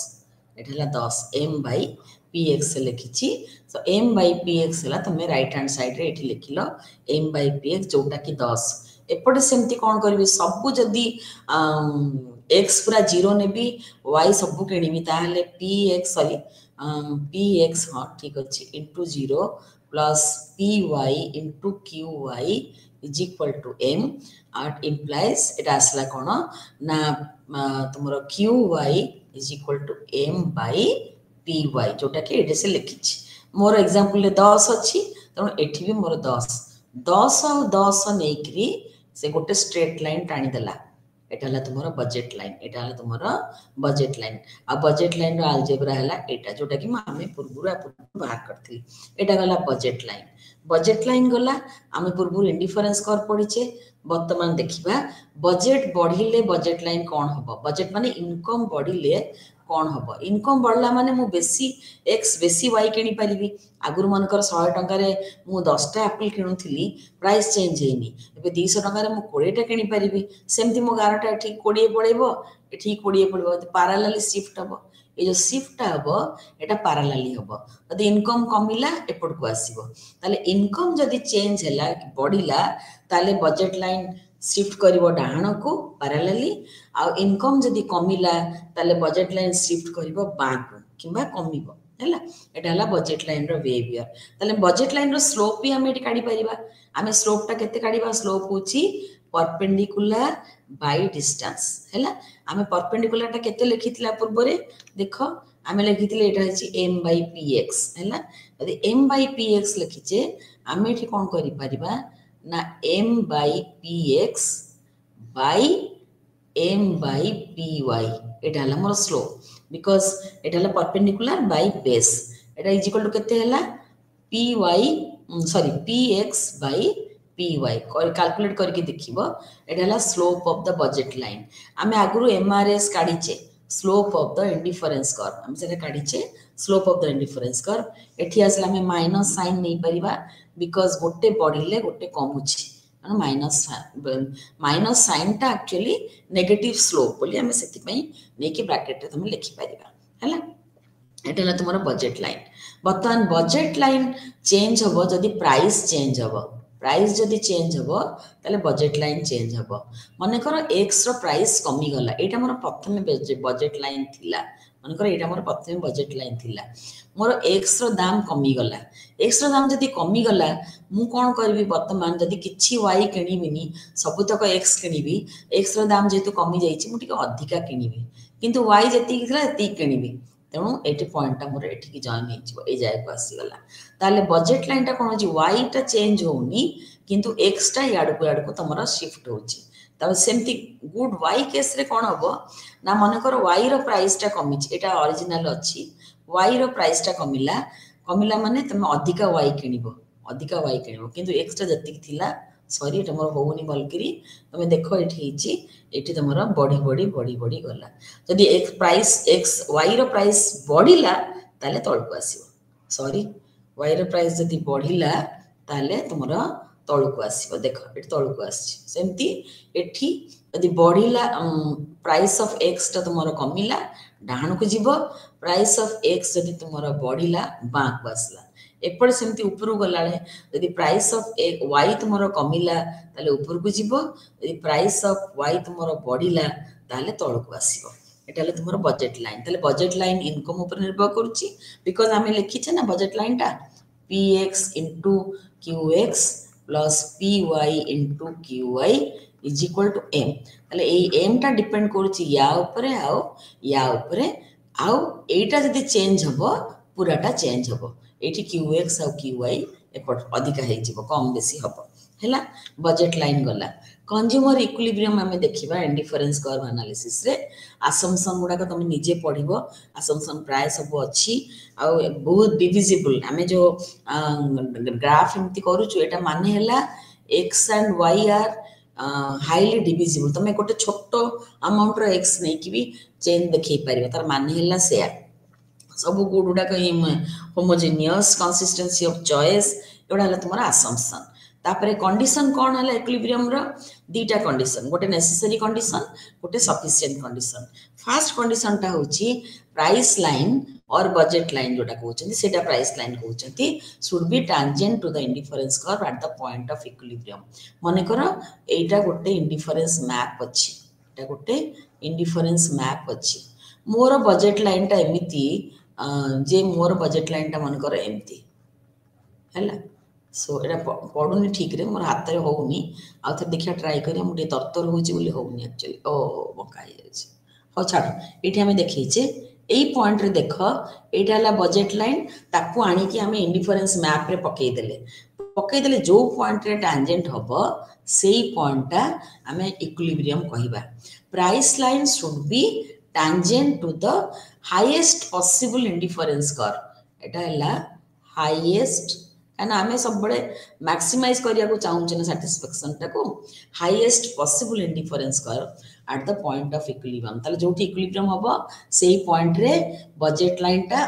एठला 10 m by px लिखिछि so m by px हला तमे राइट हैंड साइड रे एठी लिखिलो m by px जोटा कि 10 एपटे सेमती कोन करबी सब जदी x पूरा 0 नेबी y सब केणीबी ताहले px सॉरी px हां ठीक अछि into 0 plus py into qy is equal to m at implies it asla कोन ना तुमरो qy is equal to m by py जोटा कि एटे से लिखिछि मोर एग्जांपल ले 10 अछि तण एठी भी मोर 10 10 और 10 नेकरी से गोटे स्ट्रेट लाइन टाणी देला एटा हला तुमरो बजेट लाइन एटा हला तुमरो बजेट लाइन आ बजेट लाइन रो अलजेब्रा हला एटा जोटा कि हमें पूर्वरु आपन बाहर करथि एटा गला बजेट लाइन गला हमें पूर्वरु इंडिफरेंस कर पड़िछे वर्तमान देखिबा बजेट बढ़िले बजेट लाइन कोन होबो बजेट माने इनकम बढ़िले कोन होबो इनकम बढ़ला माने मु बेसी x बेसी y किनी परिबी आगुर मनकर 100 टंका रे मु 10 टा एप्पल किनुथिली प्राइस चेंज हेनी एबे 200 टंका रे मु 20 टा किनी परिबी सेमती मु 11 टा ठीक 20 पड़ेबो ठीक 20 पड़बो पैरेलली शिफ्ट हबो ए जो शिफ्ट हबो एटा पैरेलली हबो यदि इनकम कमिला एपड को आसीबो ताले इनकम जदि चेंज हला बढ़िला ताले बजेट लाइन शिफ्ट करिवो डाहण को पैरेलली आ इनकम जदि कमिला ताले बजेट लाइन शिफ्ट करिवो बाक किबा कमिवो हैला एटा हला बजेट लाइन रो बिहेवियर ताले बजेट लाइन रो स्लोप भी हम एटी काढी परिबा हमें स्लोप टा केते काढीबा स्लोप होची परपेंडिकुलर बाय डिस्टेंस हैला हमें परपेंडिकुलर टा केते लिखितला पूर्व रे देखो हमें लिखितले एटा होची m by px हैला यदि m by px लिखिचे हमें एठी कोन करि परिबा ना m by px by m by py एटा हला मोर स्लोप because एटा हला परपेंडिकुलर बाय बेस एटा इज इक्वल टू केते हला py sorry px by py calculate करके देखिबो एटा हला slope of the budget line हमें आगुरु mrs काढीचे slope of the indifference curve हम से काढीचे slope of the indifference curve एठी आसला हमें माइनस साइन नहीं परिबा बिकॉज़ गोटे बढ़िले गोटे कमुची माइनस साइन टा एक्चुअली नेगेटिव स्लोप बोली हमें सेति पई नै कि ब्रैकेट रे तुम लिखि परिबा हैला एटा हला तुमरा बजेट लाइन बर्तमान बजेट लाइन चेंज होबो जदी प्राइस चेंज होबो प्राइस जदि चेंज हम ताले बजेट लाइन चेंज हम मनकर एक्स रो प्राइस कमी गला एटा मोर प्रथम बजेट लाइन थिला मनकर एटा मोर प्रथम बजेट लाइन थिला मोर एक्स रो दाम कमी गला एक्स रो दाम जदि कमी गला मु कोन करबी वर्तमान जदि किछि वाई किनिबिनी सबुतक एक्स किनिबी एक्स रो दाम जेतु कमी जाइछि मु टिके अधिका किनिबी किंतु वाई जति थिला ती किनिबी तेणु ये पॉइंटा मोर एठिकी जॉइन हो जाए आसीगला ताले बजेट लाइन टा कौन हो वाई टा चेंज होनी किंतु एक्स टा याडू तुम शिफ्ट होची तब सेमती गुड वाई केस रे कौन हम ना मनकर वाई रो प्राइस टा कमी एटा ओरिजिनल अच्छी वाई रो प्राइस टा कमिला कमिला माने तुम अधिका वाई किनिबो किंतु एक्स टा जति थिला सॉरी एटा मोर होउनी बलकिरी तुम देखो एठी तुमर बढ़ी बढ़ी बढ़ी बढ़ी गला जदि एक्स प्राइस एक्स वाई रो प्राइस बढ़िला ताले तळको आसीबो सॉरी वाई रो प्राइस जदि बढ़िला ताले तुमर तळको आसीबो देखो एठी तळको आसी सेमती एठी जदि बढ़िला प्राइस ऑफ एक्स ता तुमर कमिला डाहण को जीवो प्राइस ऑफ एक्स जदि तुमर बढ़िला बाक बसला एपड़ सेमती ऊपर गला यदि प्राइस ऑफ वाई तुमर कमिला ताले ऊपर को जीवो यदि प्राइस ऑफ वाई तुमर बढ़िला ताले तळ को आसीबो एटा ले तुमर बजेट लाइन ताले बजेट लाइन इनकम ऊपर निर्भर करूची बिकॉज़ आमे लिखी छे ना बजेट लाइन टा px into qx plus py into qy is equal to m ताले ए m टा डिपेंड करूची या ऊपर आउ एटा जदी चेंज हबो पूराटा चेंज हबो एठी qx और qy एपट अधिका हे जिवो कम बेसी हबो हैला बजेट लाइन गला कंज्यूमर इक्विलिब्रियम हमें देखिबा इंडिफरेंस कर्व एनालिसिस रे असम्पशन गुडा को तुम निजे पढिबो असम्पशन प्राय सब अछि आ बहुत डिविजिबल हमें जो ग्राफ एमती करू छु एटा माने हैला x and y are highly divisible तमे गोटे छोटो अमाउंट रो x नै कि भी चेन देखै परिबो तार माने हैला सेया सब गुड गुडा होमोजेनियस कंसिस्टेंसी ऑफ चॉइस एडा हला तुमरा असम्पशन तापरे कंडीशन कोन हला इक्विलिब्रियम रो दीटा कंडीशन गोटे नेसेसरी कंडीशन गोटे सफिशिएंट कंडीशन फर्स्ट कंडीशन टा होची प्राइस लाइन और बजेट लाइन जोटा कहउछंती सेटा प्राइस लाइन कहउछंती should be tangent to the indifference curve at the point of equilibrium माने करो एटा गोटे इंडिफरेंस मैप अछि एटा गोटे इंडिफरेंस मैप अछि मोर बजेट लाइन टा एमिति जे मोर बजेट लाइन टा मन कर एमती हैला सो एटा पढुनी ठीक रे मोर हाथ रे होउनी आ थ देखिया ट्राई करिया मुटे तरतर होउची बोली होउनी एक्चुअली ओ बकाई अछि हो छाड़ एठी हमें देखै छे एई पॉइंट रे देखो एटा हला बजेट लाइन ताकू आनी कि हमें इंडिफरेंस मैप रे पकई देले जो पॉइंट रे टैंजेंट हबो सेई पॉइंट टा हमें इक्विलिब्रियम कहिबा price line should be tangent to the highest possible indifference curve एटा हला हाईएस्ट एना हमें सब बड़े मैक्सिमाइज करिया को चाहू छन सैटिस्फैक्शन टा को highest possible indifference curve at the point of equilibrium ताले जोठी इक्विलिब्रियम हबो सेही पॉइंट रे बजेट लाइन टा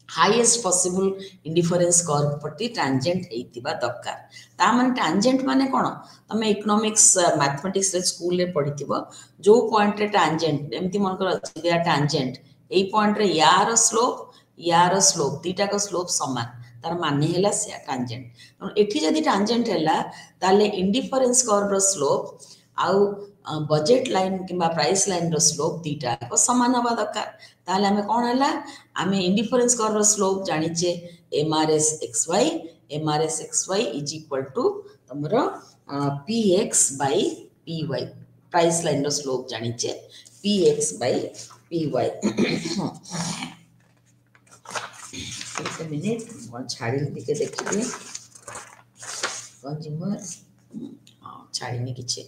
हाईएस्ट पॉसिबल इंडिफरेंस कर्व पटी टैंजेंट हेतिबा दरकार ता माने टैंजेंट माने कोन तमे इकोनॉमिक्स मैथमेटिक्स रे स्कूल रे पढिथिबो जो पॉइंट रे टैंजेंट एमती मन कर दिया टैंजेंट एई पॉइंट रे यार स्लोप दीटा को स्लोप समान तार माने हैला से टैंजेंट एठी जदी टैंजेंट हैला ताले इंडिफरेंस कर्व रो स्लोप आउ बजेट लाइन किबा प्राइस लाइन रो स्लोप दीटा को समान हवा दरकार ताले हमें कोन हैला हमें इंडिफरेंस कर्व रो स्लोप जानि छे mrs xy is equal to तमरो px by py price line रो स्लोप जानि छे px by py एक मिनट मन छाड़ी दिके देखिए कंज्यूमर हां छाड़ी किछे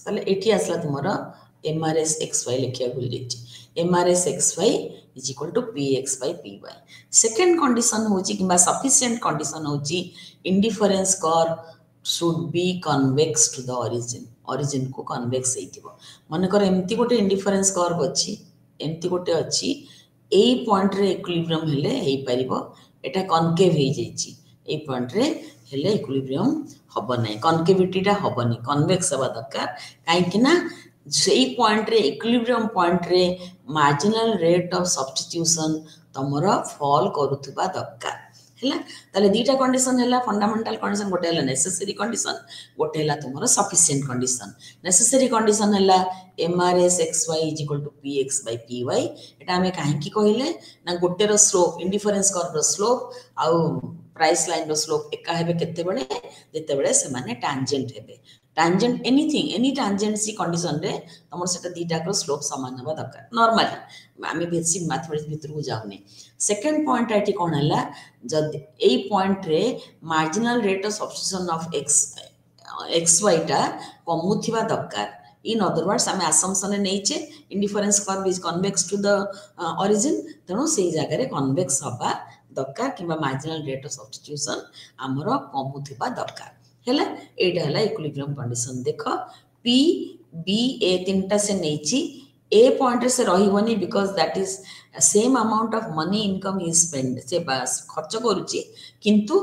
ताले एठी आसला तुमरो mrs xy लिखिया भूल जाइछि mrs xy is equal to px by py second condition होची किबा सफिशिएंट कंडीशन होची indifference curve should be convex to the origin को कन्वेक्स हेतिबो माने कर एम्ति गोटे इंडिफरेंस कर्व अछि एम्ति गोटे अछि एई पॉइंट रे इक्विलिब्रियम हेले हेई परिबो एटा कनकेव हे जाइछि एई पॉइंट रे हेले इक्विलिब्रियम हबो नै कनकेविटीटा हबो नै कन्वेक्स हबा दरकार काहे कि ना सेई पॉइंट रे इक्विलिब्रियम पॉइंट रे मार्जिनल रेट ऑफ सब्स्टिट्यूशन तमरो फॉल करूथबा दरकार हैला ताले दीटा कंडीशन हैला फंडामेंटल कंडीशन गोटे हैला नेसेसरी कंडीशन गोटे हैला तुमरो सफिशिएंट कंडीशन नेसेसरी कंडीशन हैला MRS XY = PX by PY एटा हमें काहे की कहले ना गोटे रो स्लोप इंडिफरेंस कर्व रो स्लोप आउ प्राइस लाइन रो स्लोप एका हेबे केते बेले जेते बेले से माने टैंजेंट हेबे टैंजेंट एनीथिंग एनी टैंजेंसी कंडीशन रे तमर सेटा दीटा को स्लोप समान हबा दरकार नॉर्मली आमे बेसी मैथमेटिक्स भीतर को जाउनी सेकंड पॉइंट एटी कोन हला जद एई पॉइंट रे marginal rate of substitution of xy टा कमुथिबा दरकार इन अदर वर्ड्स आमे असम्पशन ने नेचे indifference curve is convex to the origin तनो सेई जगह रे कन्वेक्स हबा दरकार किबा मार्जिनल रेट ऑफ सब्स्टिट्यूशन हमरो कमुथिबा दरकार हैला एटा हैला इक्विलिब्रियम कंडीशन देखो p b a तीनटा से नेची a पॉइंट से रहिबनी because that is same amount of money income is spend से बस खर्च करूची किंतु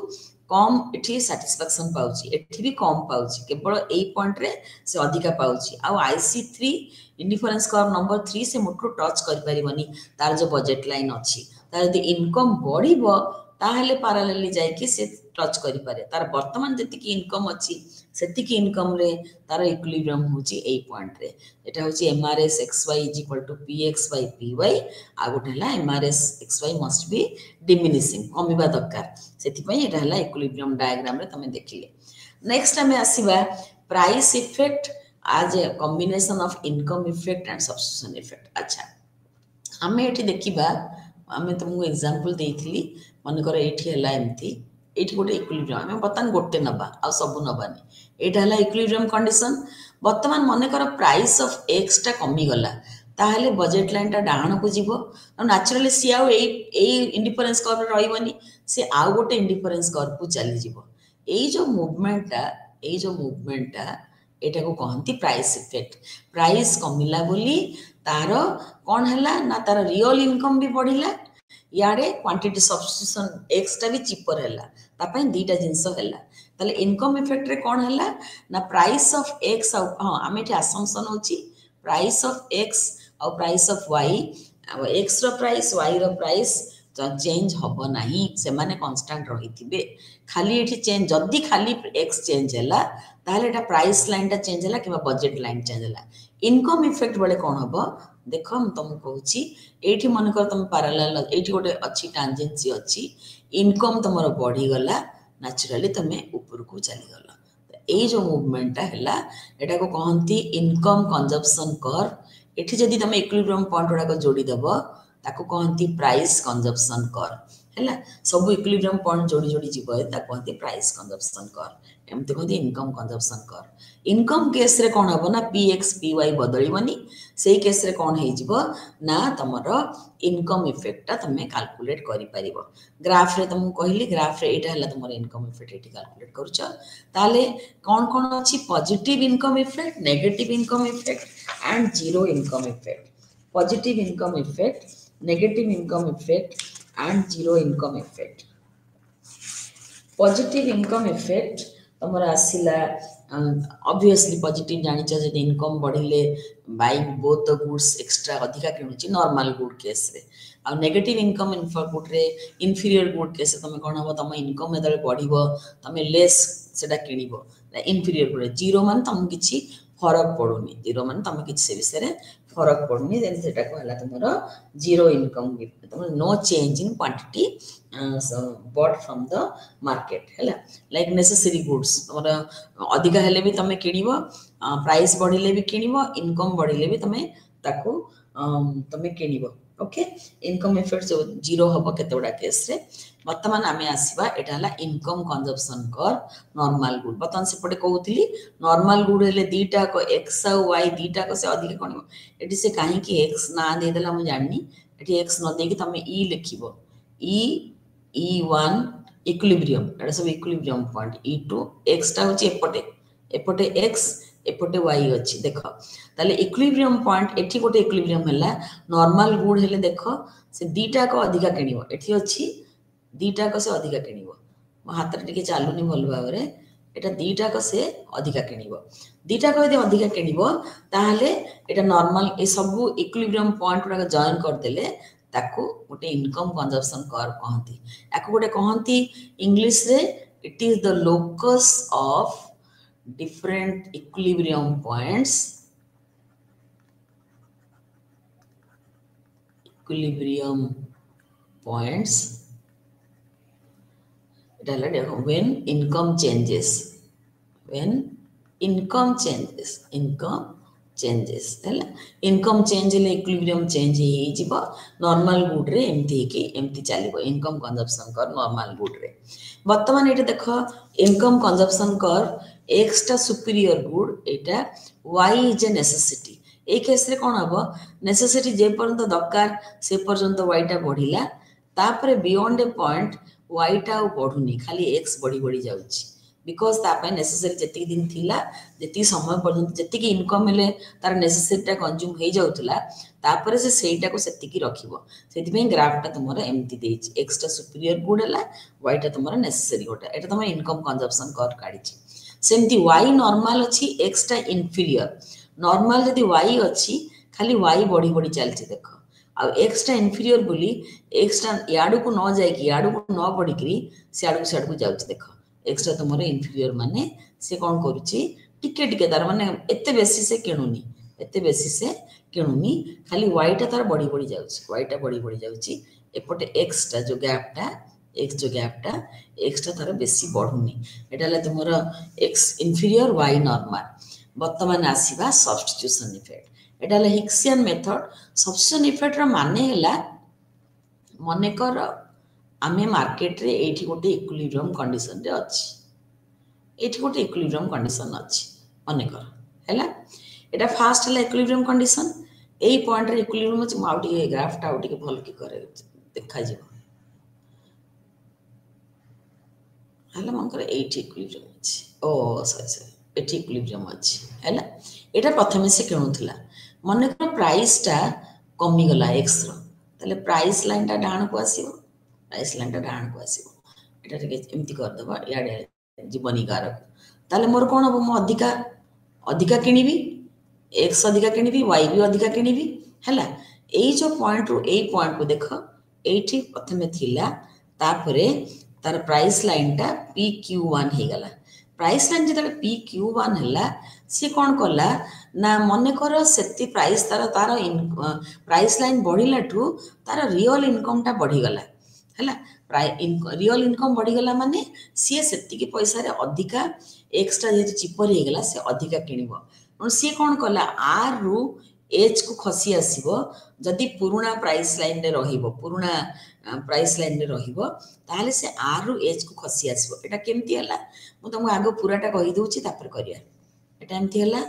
कम एठी सैटिस्फैक्शन पाउची एठी भी कम पाउची केवल ए पॉइंट रे से अधिका पाउची आ IC3 इंडिफरेंस कर्व नंबर 3 से मुठु टच कर परिबनी तार जो बजट लाइन अछि तार यदि इनकम बढ़िबो ताहले पैरेलली जाय कि से टच करि पारे तार वर्तमान जति की इनकम अछि सेति की इनकम रे तार इक्विलिब्रियम होची ए पॉइंट रे एटा होची MRS XY = PX by PY आ गोटेला MRS XY must be diminishing कमिबा दरकार सेति पई एटा हला इक्विलिब्रियम डायग्राम रे तमे देखिले नेक्स्ट हमें आसीबा price effect as a combination of income effect and substitution effect अच्छा हमें एठी देखिबा हमें तुमको एग्जांपल देइथिली मन कर एठी हला एमती एठी गोटे इक्विलिब्रियम हमें बतन गोटे नबा आ सब नबानी एटा हला इक्विलिब्रियम कंडीशन वर्तमान मन कर प्राइस ऑफ x टा कमी गला ताहले बजट लाइन टा डाहण को जीवो नेचुरली सी आउ ए इंडिफरेंस कर्व रहिबनी से आउ गोटे इंडिफरेंस कर्व को चली जीवो ए जो मूवमेंट टा एटा को कहंती प्राइस इफेक्ट प्राइस कमिला बोली तारो कोन हला ना तारो रियल इनकम भी बढ़िला यारे क्वांटिटी सब्स्टिट्यूशन x टा भी चीपर हला ता पय दीटा जिंस हला ताले इनकम इफेक्ट रे कोन हला ना प्राइस ऑफ x हां आमे ठी असम्पशन होची प्राइस ऑफ x और प्राइस ऑफ y x रो प्राइस y रो प्राइस चेंज हबो नाही से माने कांस्टेंट रहिथिबे खाली एठी चेंज जदी खाली x चेंज हला ताहले एटा प्राइस लाइन टा चेंज हला किबा बजट लाइन चेंज हला इनकम इफेक्ट बळे कोन हबो देखो हम तुम कहूची एठी मन कर तुम पैरेलल एठी गोटे अछि टैंजेंसी अछि इनकम तमरो बढ़ी गला नेचुरली तमे ऊपर को चली गला ए जो मूवमेंट हला एटा को कहंती इनकम कंजप्शन कर्व एठी जदी तमे इक्विलिब्रियम पॉइंट उडा को जोड़ी देबो ताको कहंती प्राइस कंजप्शन कर्व हैला सब इक्विलिब्रियम पॉइंट जोड़ी जोड़ी जीवो ता कहंती प्राइस कंजप्शन कर्व एमते कहंती income consumption curve income case रे कोन हबो ना px py बदलिबनी सेही केस रे कोन हे जिवो ना तमरो इनकम इफेक्ट ता तमे कैलकुलेट करि परिबो ग्राफ रे तमु कहली ग्राफ रे एटा हला तमरो इनकम इफेक्ट एटी कैलकुलेट करूछ ताले कोन अछि positive income effect negative income effect and zero income effect positive income effect negative income effect and zero income effect positive income effect तमरा आसिला obviously positive जानि छ जे इनकम बढ़िले buying both the goods extra अधिका किनुची नॉर्मल गुड केस रे आ नेगेटिव इनकम इनपुट रे इंफीरियर गुड केस तमे कोन हो तम इनकम एदले बढ़िबो तमे लेस सेटा किनिबो इंफीरियर गुड जीरो मान तम किछि फरक पड़ोनी जीरो मान तम किछि से विषय रे फरक पड़नी देन सेटा को हला तुमरो जीरो इनकम गिफ्ट तुम no change in quantity bought from the market हैला लाइक नेसेसरी गुड्स तुमरो अधिका हेले भी तमे किनिबो प्राइस बढ़िले भी किनिबो इनकम बढ़िले भी तमे ताको तमे किनिबो ओके इनकम इफेक्ट जो जीरो हबो केतेबडा केस रे वर्तमान आमे आसीबा एटा हला income consumption curve normal good बतन से पटे कहउतली नॉर्मल गुड हेले दीटा को x और y दीटा को से अधिक कोनिबो एटी से काहे कि x ना दे देला हम जाननी एटी x न दे कि तमे e लिखिबो e1 इक्विलिब्रियम एटा सब इक्विलिब्रियम पॉइंट e2 x टा होची एपटे x एपटे y अछि देखो ताले इक्विलिब्रियम पॉइंट एठी गोटे इक्विलिब्रियम हला नॉर्मल गुड हेले देखो से दीटा को अधिका किनिबो एठी अछि दीटा को से अधिका किनिबो म हाथ रे टिके चालुनी भल भाबरे एटा दीटा को से अधिका किनिबो दीटा को यदि अधिका किनिबो ताहले एटा नॉर्मल ए सब इक्विलिब्रियम पॉइंट उडा जॉइन कर देले ताकू गोटे इनकम कंजप्शन कर्व कहती याकू गोटे कहती इंग्लिश रे it is the locus of different equilibrium points when income changes ହେଲା इनकम चेंज ले इक्विलिब्रियम चेंज हे जिवो नॉर्मल गुड रे एमती चलिबो इनकम कंजप्शन कर नॉर्मल गुड रे वर्तमान एटा देखो इनकम कंजप्शन कर एक्स टा सुपीरियर गुड एटा y is a necessity a case रे कोन हबो नेसेसिटी जे पर्यंत दरकार से पर्यंत वाई टा बढ़िला तापरे बियॉन्ड ए पॉइंट वाई टा बढ़ुनी खाली एक्स बढ़ी बढ़ी जाउची बिकॉज तापाई नेसेसरी जेतिक दिन थिला जेतिक समय पर्यंत जेतिक इनकम हेले तार नेसेसरीटा कंज्यूम हो जाउतला तापरे से सेइटा को सेतिकी रखिबो सेति ग्राफटा तुमर एमती देछि एक्स टा सुपीरियर गुड हला वाई टा तुमर नेसेसरी गोटा एटा तुम इनकम कंजप्शन कर काढिछि सेमती वाई नॉर्मल अछि एक्स टा इन्फीरियर नॉर्मल जदि वाई अछि खाली वाई बढ़ी बढ़ी चलछि देखो आ एक्स टा इन्फीरियर बोली एक्स टा याडू को न जाय कि याडू को न बढ़ी करी सियाडू को जाउछि देखो एक्स्ट्रा तुम इन्फीरियर माने से कौन करुच्ची टिके टिके तार माने एते बेसी से किणुनी खाली वाईटा तार बढ़ी बढ़ी जाउची वाईटा बढ़ी बढ़ी जाउची एपटे एक्स टा जो गैपटा एक्स टा तार बेसी बढ़ुनी एटा ले तुमरो एक्स इन्फीरियर वाई नॉर्मल वर्तमान आसीबा सब्स्टिट्यूशन इफेक्ट एटा ले हिक्सियन मेथड सब्स्टिट्यूशन इफेक्ट रो माने हैला मने कर आमे मार्केट रे एठी गोटे इक्विलिब्रियम कंडीशन रे अछि एठी गोटे इक्विलिब्रियम कंडीशन अछि मने कर हैला एटा फास्ट हैला इक्विलिब्रियम कंडीशन एई पॉइंट रे इक्विलिब्रियम अछि माउटी ग्राफ टा आउटी के भल की करे देखा जिवो हैला मन करे एठी इक्विलिब्रियम अछि ओ सॉरी एठी इक्विलिब्रियम अछि हैला एटा प्रथमे से केनुथला मने कर प्राइस टा कमी गला एक्स रो तले प्राइस लाइन टा डाण को आसीबो प्राइस लाइन टा डाण को आसीबो एटा टिके एमती कर दबा याडे जीवनी कारक ताले मोर कोन हबो मो अधिका किनिबी एक्स अधिका किनिबी वाई भी अधिका किनिबी हैला एई जो पॉइंट रो एई पॉइंट को देखो एठी प्रथमे थिला तापरे तार प्राइस लाइन टा PQ1 हे गला प्राइस लाइन जे PQ1 हैला से कोन करला ना मने कर सेति प्राइस तार प्राइस लाइन बढ़िला ठू तार रियल इनकम टा बढ़ी गला हैला रियल इनकम बढ़ी गला माने सी सेति की पैसा रे अधिका एक्स्ट्रा जे चिपर हे गला से अधिका किनिबो और सी कोन करला आर रु एच को खसी आसीबो जदि पुराना प्राइस लाइन रे रहिबो पुराना प्राइस लाइन रे रहिबो ताले से आर रु एच को खसी आसीबो एटा केमती हला मु तुमको आगो पूराटा कहि दोछि तापर करिया एटा एमती हला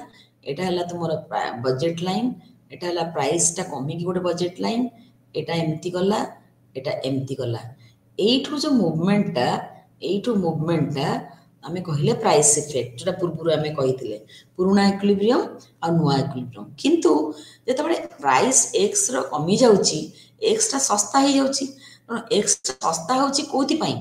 एटा हला तुमरो बजट लाइन एटा हला प्राइस टा कमी की गोटे बजट लाइन एटा एमती गला एटा एमती गला एठू जो मूवमेंट टा आमे कहिले प्राइस इफेक्ट जोटा पूर्व आमे कहिथिले पुराना इक्विलिब्रियम आ नुआ इक्विलिब्रियम किंतु जेतबे प्राइस एक्स रो कमी जाउची एक्स टा सस्ता हे जाउची एक्स सस्ता होची कोथि पई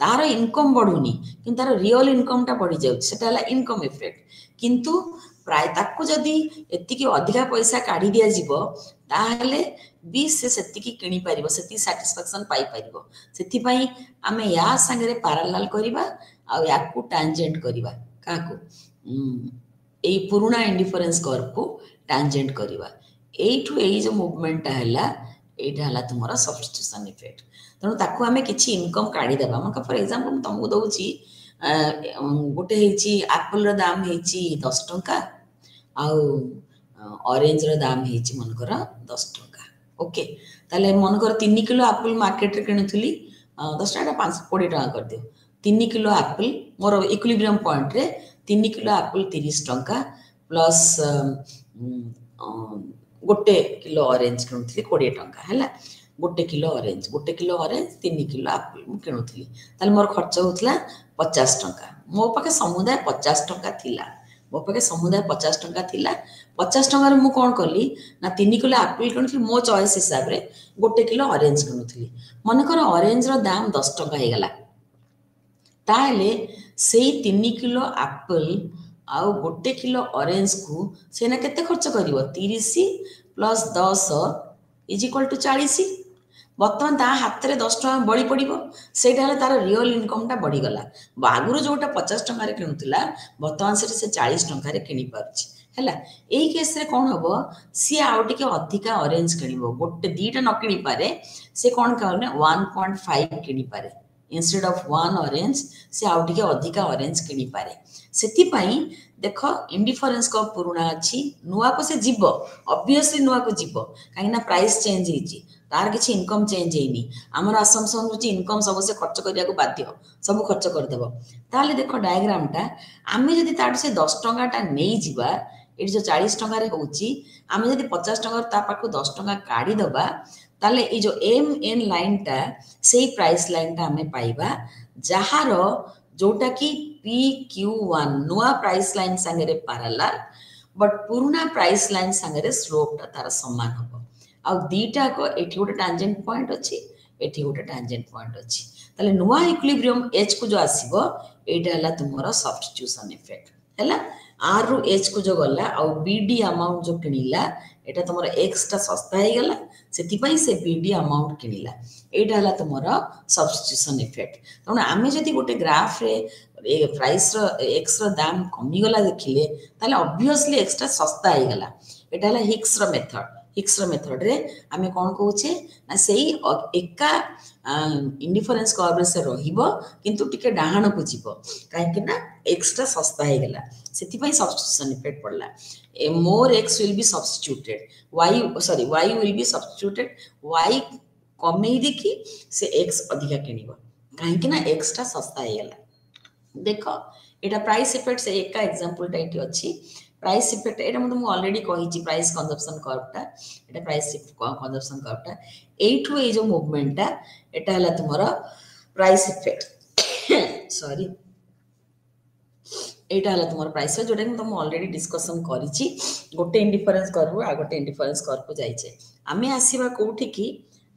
तार इनकम बढ़ुनी किंतु तार रियल इनकम टा बढ़ी जाउची सेटा हला इनकम इफेक्ट किंतु प्राय ताको जदी एतिकी अधिका पैसा काढी दिया जिवो ताहले भी से सेतिकी किनी परिबो सेति सैटिस्फैक्शन पाई परिबो सेति पई आमे या संगे पैरेलल करिबा आ याकू टैंजेंट करिबा काकू एई पुराना इंडिफरेंस कर्व को टैंजेंट करिबा एठू एई जो मूवमेंट हैला एटा हला तुमरा सब्स्टिट्यूशन इफेक्ट तनो ताकू आमे किछि इनकम काढी देबा मन फॉर एग्जांपल तुमको दउची गोटे हेची एप्पल रो दाम हेची 10 टंका आ ऑरेंज रो दाम हेची मन कर 10 टंका ओके ताले मन कर 3 किलो एप्पल मार्केट रे किनुथली 10 टका 5 टका कर दियो 3 किलो एप्पल मोर इक्विलिब्रियम पॉइंट रे 3 किलो एप्पल 30 टंका प्लस गोटे किलो ऑरेंज किनुथली 20 टंका हैला गोटे किलो ऑरेंज 3 किलो एप्पल मु किनुथली ताले मोर खर्च होतला 50 टंका मो पाके समुदाय 50 टंका थिला मो पाके समुदाय 50 टंका थिला 50 टंका रे मु कोन करली ना 3 किलो एप्पल किनुथली मो चॉइस हिसाब रे गोटे किलो ऑरेंज किनुथली मन कर ऑरेंज रो दाम 10 टंका हे गला ताले सेई 3 किलो एप्पल आ गोटे किलो ऑरेंज को सेना केते खर्च करिवो 30 प्लस 10 इज इक्वल टू 40 बर्तमान ता हाथ में 10 टଙ୍କା बड़ी पड़ो से तार रियल इनकमटा बढ़ीगला आगुरी जोटा 50 टकर किणुला बर्तमान से 40 टकर किपार है यही केस रे कौन हम सी आउ टे अधिका ऑरेंज किण गोटे दीटा न कि पारे से कौन कहने 1.5 कि पारे इंस्टेड ऑफ 1 ऑरेंज से आउ टे अधिका ऑरेंज कि पारे से देख इंडिफरेंस को पुराणा अच्छी नुआ को से जीव ऑब्वियसली नुआ को जीव कहीं प्राइस चेंज होती तार किसी इनकम चेंज होनी आमर असम्पशन हूँ इनकम सब से खर्च करने को बाध्य सब खर्च करदेव ताले देख डायग्रामटा आम जदि तार से 10 टंकाटा नहीं जीवा ये जो 40 टकर होमें जब 50 टकर 10 टका काढ़ीदबा ताले ये जो एम एन लाइनटा से प्राइस लाइनटा आम पाइबा जार जोटा कि PQ1 नुआ प्राइस लाइन सांगे पारालाल बट पुराना प्राइस लाइन सांगे स्लोपटा तार समान हम आ दीटा को एठी गोटे टांजेंट पॉइंट अच्छी एठी गोटे टांजेंट पॉइंट अच्छी ताले नुआ इक्विलिब्रियम एच को जो आसीबो एटा हला तुमरा सब्स्टिट्यूशन इफेक्ट हैला आर रु एच को जो गला आ बीडी अमाउंट जो किनिला एटा तुमरा एक्स टा सस्ता हे गला सेति पई से बीडी अमाउंट किनिला एटा हला तुमरा सब्स्टिट्यूशन इफेक्ट तण आमे जति गोटे ग्राफ रे प्राइस रो एक्स रो दाम कमी गला देखिले ताले ऑब्वियसली एक्स टा सस्ता हे गला एटा हला हिक्स रो मेथड रे आमे कोन कहूचे ना सेही एका इंडिफरेंस कर्व से रहिबो किंतु टिके डाहाण को जीवो काहे कि ना एक्स्ट्रा सस्ता हे गला सेति पई सब्स्टिट्यूशन इफेक्ट पड़ला more x will be substituted y will be substituted y कमे देखि से x अधिका किनिबो काहे कि ना एक्स्ट्रा सस्ता हे गला देखो एटा प्राइस इफेक्ट से एका एग्जांपल टा एठी अछि प्राइस इफेक्ट एटा मु ऑलरेडी कहिची प्राइस कंजप्शन कर्वटा एटा प्राइस कंजप्शन कर्वटा एठु ए जो मूवमेंटटा एटा हला तुमरा प्राइस इफेक्ट सॉरी एटा हला तुमरा प्राइस जोटा कि तुम ऑलरेडी डिस्कशन करिची गोटे इंडिफरेंस कर्व आ गोटे इंडिफरेंस कर्व को जाइछे आमे आसीबा कोठी की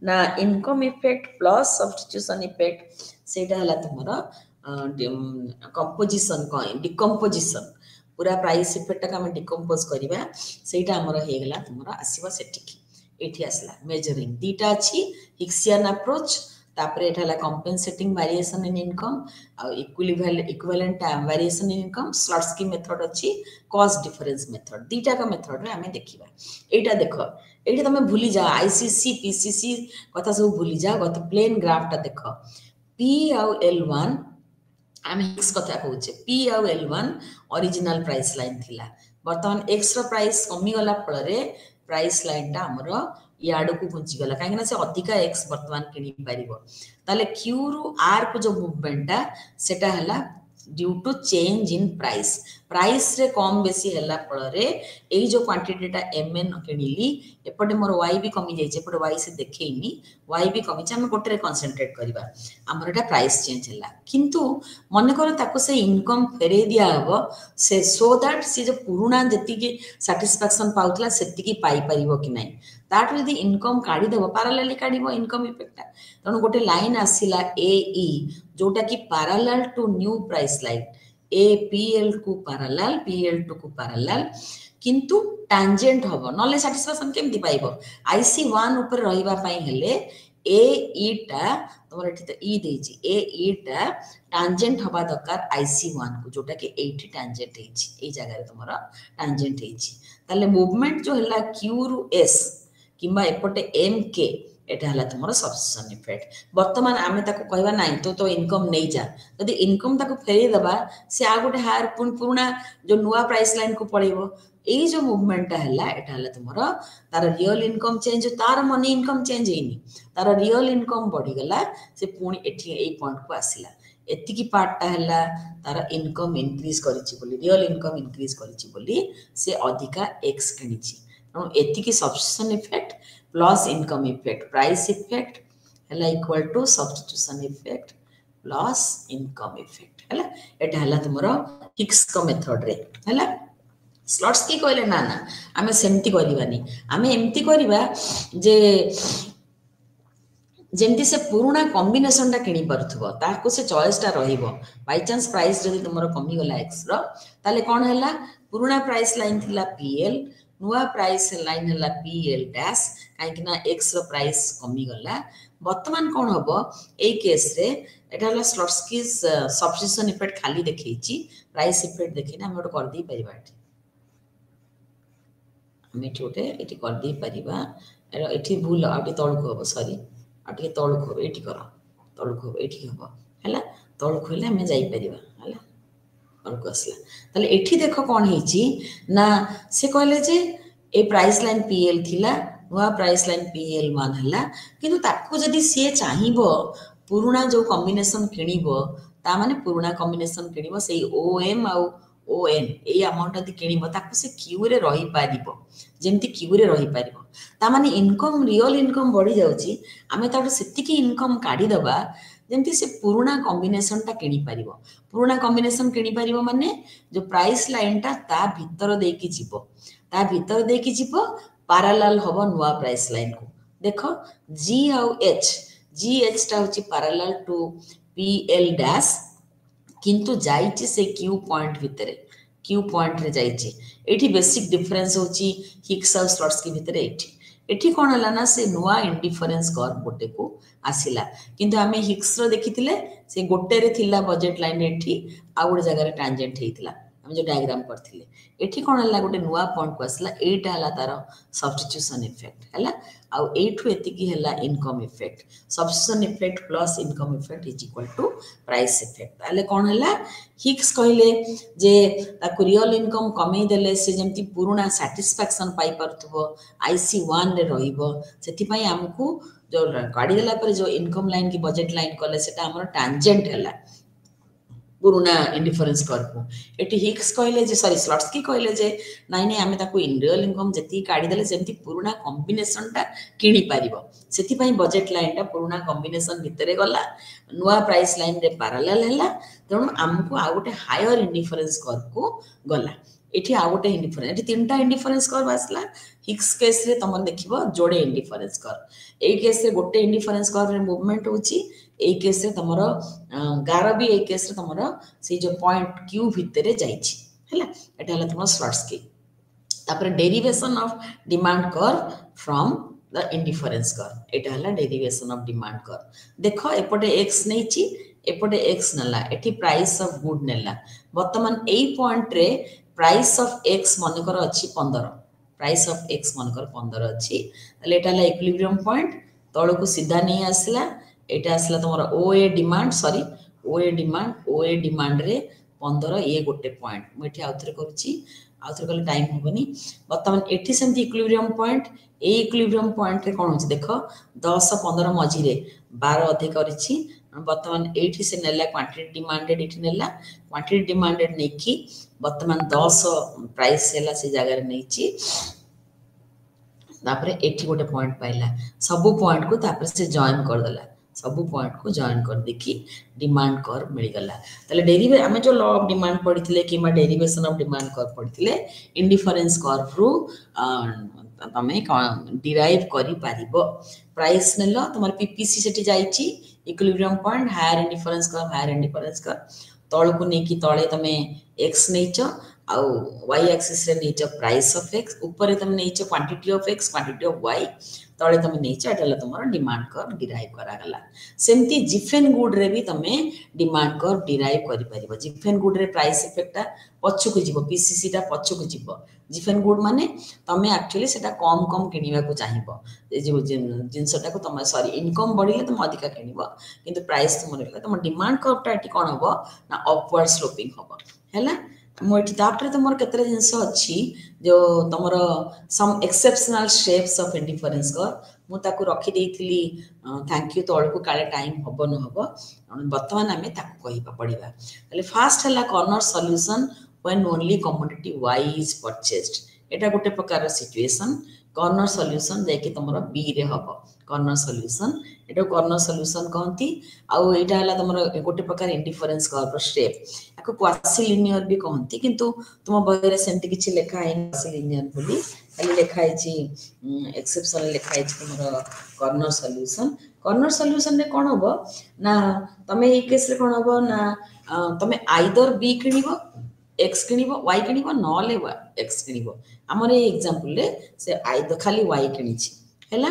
ना income effect plus substitution effect सेटा हला तुमरा कंपोजिशन डिकम्पोजिशन पूरा प्राइस इफेक्ट का डिकम्पोज करवा से आमर हो गला तुम आसवा से ये आसला मेजरिंग दीटा अच्छी हिक्सियन अप्रोच तापर एटा compensating variation in income equivalent variation in income Slutsky method अच्छी कॉस्ट डिफरेंस मेथड दीटा का मेथड रे आमे देखिबा एटा देखो एटा तमे भूली जा आईसीसी पीसीसी कथा सब भूली जा गत प्लेन ग्राफटा देखो पी आउ L1 आम एक्स कथा कहूचे पी आउ L1 ओरिजिनल प्राइस लाइन थिला बर्तमान एक्स रो प्राइस कमी गला फल प्राइस लाइन टा हमर याड को घुंची गला काहे ना से अधिका एक्स बर्तमान किनी पारिबो ताले क्यू रु आर को जो मूवमेंटा सेटा हला due to change in price रे कम बेसी हला फल एई जो क्वांटिटीटा mn किनिली एपटे मोर y भी कमी जाई एपटे y से देखैनी y भी कमी हम गोटे रे कंसंट्रेट करबा हमर एटा प्राइस चेंज हला किंतु मन कर ताको से इनकम फेरे दिया हबो से सो दैट से जो पुराना जति के सैटिस्फैक्शन पाउतला सेति की पाई परिबो कि नै ताट यदि इनकम काढी देबो पैरेलली काढीबो इनकम इफेक्ट तण गोटे लाइन आसिला AE जोटा कि parallel to new price line APL को पैरेलल PL2 को पैरेलल किंतु टैंजेंट हबो नले सैटिस्फैक्शन केमति पाइबो IC1 ऊपर रहिबा पई हेले AE टा तमर एठी त E देछि AE टा टैंजेंट हबा दरकार IC1 को जोटा कि 80 टैंजेंट हेछि ए जगह रे तमर टैंजेंट हेछि ताले मूवमेंट जो हला Q रु S किबा एपटे MK एटा हला तुमरो सब्स्टिट्यूशन इफेक्ट वर्तमान आमे ताको कहबा नाही तो इनकम नहीं जा यदि इनकम ताको फेरी दबा से आ गोटे हायर पुराना जो नुआ प्राइस लाइन को पड़ेबो एई जो मूवमेंट हला एटा हला तुमरो तार रियल इनकम चेंज तार मनी इनकम चेंज हेनी तार रियल इनकम बढ़ी गला से पुणी एठी एई पॉइंट को आसिला एति की पार्टटा हला तार इनकम इंक्रीज करिछि बोली रियल इनकम इंक्रीज करिछि बोली से अधिका एक्स किनिछि तो एति की substitution effect plus income effect price effect है equal to substitution effect plus income effect है एटा हला तुमरो हिक्स को मेथड रे है स्लॉट्स की कहले ना ना आमे सेमती करबानी आमे एमती करबा जे जेमती से पुराना कॉम्बिनेशन टा किनी परथबो ताको से चॉइस टा रहिबो बाय चांस प्राइस जदी तुमरो कमी गला एक्स रो ताले कोन हला पुराना प्राइस लाइन थिला PL नुआ प्राइस लाइन है पीएल डैश कहीं एक्स रो प्राइस कमी गला वर्तमान कौन हम ए केस रे एटा हला स्लॉट्सकी सब्स्टिट्यूशन इफेक्ट खाली देखैछि प्राइस इफेक्ट देखिना हम कर दी परिबा हम एठी कर दी परिबा एठी भूल आटे तळको हम सॉरी आटे तळको एठी कर तळको एठी हम हला तळको ले हम जाई परिबा हला तळको असला तले एठी देखो कोन हेछि ना से कहले जे ए प्राइस लाइन पीएल थिला नुआ प्राइस लाइन पीएल मान हला किंतु ताको जदी से चाहिबो पुरुणा जो कॉम्बिनेशन किनिबो ता माने पुरुणा कॉम्बिनेशन किनिबो सेही ओएम आ ओएन ए अमाउंट यदि किनिबो ताको से क्यू रे रही पारिबो जेमति क्यू रे रही पारिबो ता माने इनकम रियल इनकम बढ़ी जाउची आमे ताडो सेतिकी इनकम काढी दबा जेमति से पुरुणा कॉम्बिनेशन ता किनि पारिबो पुरुणा कॉम्बिनेशन किनि पारिबो माने जो प्राइस लाइन ता ता भीतर देकी जीवो ता भीतर देकी जीवो पैरेलल हबो नुआ प्राइस लाइन को देखो जी आउ एच ता होची पैरेलल टू पीएल डैश किंतु जाइछि से क्यू पॉइंट भितरे क्यू पॉइंट रे जाइछि एठी बेसिक डिफरेंस होची हिक्स और स्लॉट्स के भितरे एठी कोन हला ना से नुआ इंडिफरेंस कर्व गोटे को आसिला किंतु हमें हिक्स रो देखिथिले से गोटे रे थिला बजेट लाइन एठी आ गोटे जगह रे टैंजेंट हेतिला हम जो डायग्राम करथिले एठी कोन हला गोटे नुआ पॉइंट को आसिला एटा हला तार सब्स्टिट्यूशन इफेक्ट हला आ एठु एतिकी हला income effect substitution effect plus income effect is equal to price effect ताले कोन हला हिक्स कहले जे ताको रियल इनकम कमी देले से जेमति पुरुणा सैटिस्फैक्शन पाई परथबो IC1 रे रहिबो सेति पई हमकु जो गाड़ी देला पर जो इनकम लाइन की बजेट लाइन कले सेटा हमर टैंजेंट हला पुरुणा इंडिफरेंस कर्व एटी हिक्स कहले जे सॉरी स्लॉट्स की कहले जे नाइ नाइ आमे ताको इन रियल इनकम जति काढी देले सेमति पुरुणा कॉम्बिनेशन ता किनि पारिबो सेति पई बजेट लाइन ता पुरुणा कॉम्बिनेशन भितरे गला नुआ प्राइस लाइन रे पैरेलल हला तणु हमकु आ गोटे हायर इंडिफरेंस कर्व को गला एठी आ गोटे इंडिफरेंस एठी तीनटा इंडिफरेंस कर्व आसला हिक्स केस रे तमन देखिबो जोडे इंडिफरेंस कर्व ए केस रे गोटे इंडिफरेंस कर्व रे मूवमेंट होची ए केस रे तमरो गार भी ए केस रे तमरो से जो पॉइंट क्यू भितरे जाइछि हला एटा हला तमरो स्लॉट्स की तापर derivation of demand curve from the indifference curve एटा हला डेरिवेशन ऑफ डिमांड कर्व देखो एपटे x नैछि एपटे x नला एठी प्राइस ऑफ गुड नेला वर्तमान ए पॉइंट रे प्राइस ऑफ x मनकर अछि 15 प्राइस ऑफ x मनकर 15 अछि तले एटा हला इक्विलिब्रियम पॉइंट तळो को सीधा नै आसला एटा आसला तमरा ओए डिमांड रे 15 ये गोटे पॉइंट मुठी आउथरे करूची आउथरे कले टाइम होबनी वर्तमान एठी सेमति इक्विलिब्रियम पॉइंट ए इक्विलिब्रियम पॉइंट रे कोन होची देखो 10 15 मझी रे 12 अधिक करिछि वर्तमान एठी से नेला क्वांटिटी डिमांडेड एठी नेला क्वांटिटी डिमांडेड नेकी वर्तमान 10 प्राइस सेला से जगह रे नेछि तापर एठी गोटे पॉइंट पाइला सब पॉइंट को तापर से जॉइन कर देला सब पॉइंट को जॉइन कर देखी डिमांड कर्व मिल गला तले डेरिवे हमें जो लॉ ऑफ डिमांड पढ़िथिले किमा डेरिवेशन ऑफ डिमांड कर्व पढ़िथिले इंडिफरेंस कर्व रु तमे डिराइव करि पारिबो प्राइस नेलो तमर पीपीसी सेठी जाईची equilibrium point higher indifference curve तळ को नेकी तळे तमे x नेचो आ y एक्सिस रे नेचो प्राइस ऑफ x ऊपर तमे नेचो quantity of x quantity of y तळे तमे नेचो एटा तमर डिमांड कर्व डिराइव करा गला सेमती जिफेन गुड रे भी तमे डिमांड कर्व डिराइव करि परिबो जिफेन गुड रे प्राइस इफेक्ट पछु को जीवो पीसीसी ता पछु को जीवो जिफेन गुड माने तमे एक्चुअली सेटा कम किनिबा को चाहिबो ए जे जिंसटा को तमे सॉरी इनकम बढ़िले तमे अधिका किनिबो किंतु प्राइस तुम रहला तम डिमांड कर्व ता एटी कोन हबो ना अपवर्ड स्लोपिंग हबो हैला मोठी तापर तमर केतरे जिंस अछि जो तमर some exceptional shapes of indifference curve मु ताको रखी देइथिली थैंक यू तळ को काले टाइम हबो न हबो वर्तमान हमें ताको कहिबा पड़िबा तले फास्ट हला corner solution when only commodity y is purchased एटा गोटे प्रकार सिचुएशन कॉर्नर सॉल्यूशन जेकी तमरो बी रे हबो कॉर्नर सॉल्यूशन एटा कॉर्नर सॉल्यूशन कहंती आ एटा हला तमरो गोटे प्रकार इंडिफरेंस कर्व स्टेप आको क्वासी लिनियर भी कहंती किंतु तुम बहिरे सेंति किछि लेखा है क्वासी लिनियर बोली खाली लेखा है एक्सेप्शनल लेखा है तमरो कॉर्नर सॉल्यूशन रे कोन हबो ना तमे ए केस रे कोन हबो ना तमे आइदर बी किनिबो एक्स किनिबो y किनिबो नले x किनिबो हमर ए एग्जांपल रे से आई तो खाली y किनिछि हैला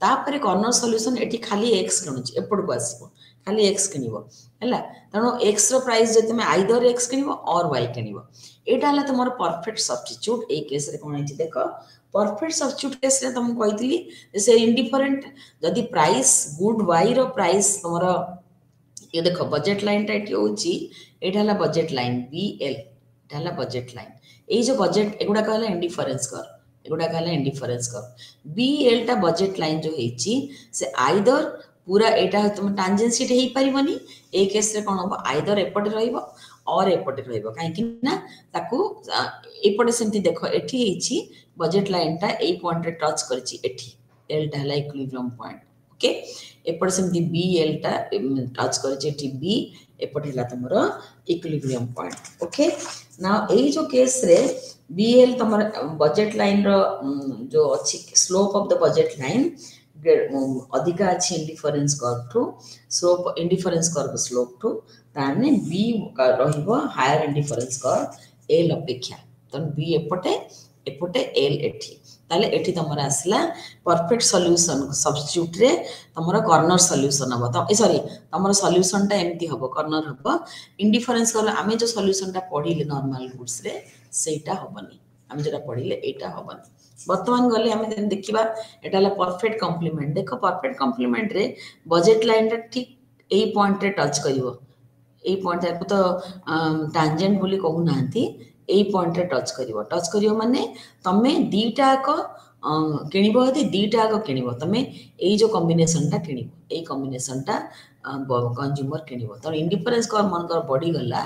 तापर कॉर्नर सॉल्यूशन एठी खाली x किनुछि एपड को आसीबो खाली x किनिबो हैला तनो x रो प्राइस जे तमे आइदर x किनिबो और y किनिबो एटा हला तमर परफेक्ट सब्स्टिट्यूट ए केस रे कोन आइछि देखो परफेक्ट सब्स्टिट्यूट केस रे तुम कहितली से इंडिफरेंट जदी प्राइस गुड y रो प्राइस तमर ये देखो बजेट लाइन टा एठी होची एटा हला बजेट लाइन BL एटा हला बजेट लाइन ए जो बजेट एगुडा कहला इंडिफरेंस कर एगुडा कहला इंडिफरेंस कर BL टा बजेट लाइन जो हेची से आइदर पूरा एटा तुम टांजेंसी टे हेई परिबनी ए केस रे कोन हो आइदर एपटे रहइबो और एपटे रहइबो काहे कि ना ताकू एपटे सेमति देखो एठी हेची बजेट लाइन टा ए पॉइंट रे टच करची एठी एल टा हला इक्विलिब्रियम पॉइंट ओके एपटे सेमति BL टा टच करची एठी B एपटे हला तमरो इक्विलिब्रियम पॉइंट ओके नाउ ए जो केस रे BL तमर बजेट लाइन रो जो अछि slope of the budget line अधिका अछि indifference curve to slope indifference curve slope to ताने B रहिबो हायर इंडिफरेंस कर्व L अपेक्षा तन B एपटे एपटे L एठी ताले एठी तमर आसला परफेक्ट सॉल्यूशन सब्स्टिट्यूट रे तमर कॉर्नर सॉल्यूशन हबो त सॉरी तमर सॉल्यूशन टा एम्ति हबो कॉर्नर हबो इंडिफरेंस कर्व आमे जो सॉल्यूशन टा पढिले नॉर्मल गुड्स रे सेटा हबनी आमे जेटा पढिले एटा हबनी वर्तमान गले आमे देखिबा एटा ला परफेक्ट कॉम्प्लीमेंट देखो परफेक्ट कॉम्प्लीमेंट रे बजेट लाइन टा ठीक एई पॉइंट रे टच करिवो एई पॉइंट रे तो टांजेंट बोली कहू नांती एई पॉइंट रे टच करिवो माने तमे दीटा को किनिबो हती दीटा को किनिबो तमे एई जो कॉम्बिनेशन टा किनिबो एई कॉम्बिनेशन टा कंज्यूमर किनिबो तो इंडिफरेंस कर मन कर बॉडी गला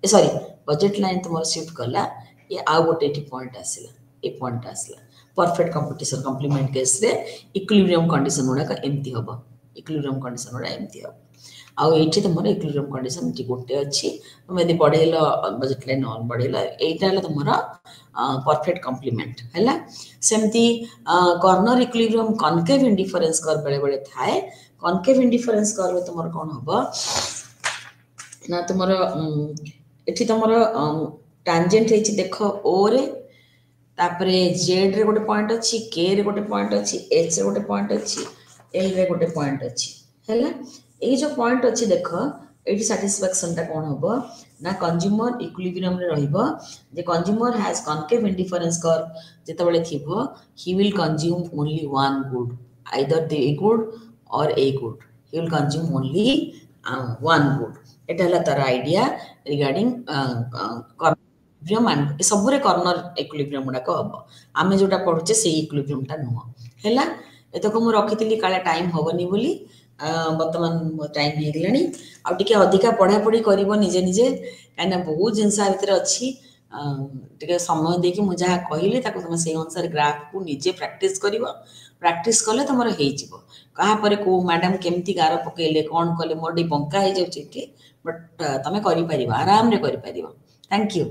सॉरी बजेट लाइन तुम शिफ्ट कला ये आ गोटे टी पॉइंट आसिला ए पॉइंट आसिला परफेक्ट कंपटीशन कॉम्प्लीमेंट केस रे इक्विलिब्रियम कंडीशन गुडा एम्ति हबो इक्विलिब्रियम कंडीशन गुडा एम्ति हबो आउ एठी तमर इक्विलिब्रियम कंडीशन टी गोटे अछि तुम यदि बढ़ेलो बजेट लाइन और बढ़ेला एटा हला तमर परफेक्ट कॉम्प्लीमेंट हैला सेमती corner equilibrium concave indifference curve बेले बेले थाए कॉनकेव इंडिफरेंस कर्व तमर कोन हबो ना तमर एठी तमर टांजेंट हेची देखो O रे तापरे Z रे गोटे पॉइंट अछि K रे गोटे पॉइंट अछि H रे गोटे पॉइंट अछि L रे गोटे पॉइंट अछि हैला ए जो पॉइंट अछि देखो एटी सैटिस्फैक्शन टा कोन हबो ना कंज्यूमर इक्विलिब्रियम रे रहइबो जे consumer has concave indifference curve जेते बेले थिबो he will consume only one good either the good or a good he will consume only one good एटा हला तार आइडिया रिगार्डिंग इक्विलिब्रियम एंड सबरे कॉर्नर इक्विलिब्रियम गुडा को हबो आमे जोटा पढुचे से इक्विलिब्रियम टा नुहो हैला एतको मु रखितली काले टाइम होबनी बोली वर्तमान टाइम हे गलानी आ टिके अधिका पढ़ा पढ़ी करिवो निजे निजे काना बहुत जिंसा भितर अछि टिके समय देकी मु जहा कहिले ताको तुम से अनुसार ग्राफ को निजे प्रैक्टिस करिवो प्रैक्टिस कले तमरो हेइ जिवो कहा परे को मैडम केमती गार पकेले कोन कले मोडी बंका हे जाउछि बट तमे करि परिबो आराम रे करि परिबो थैंक यू।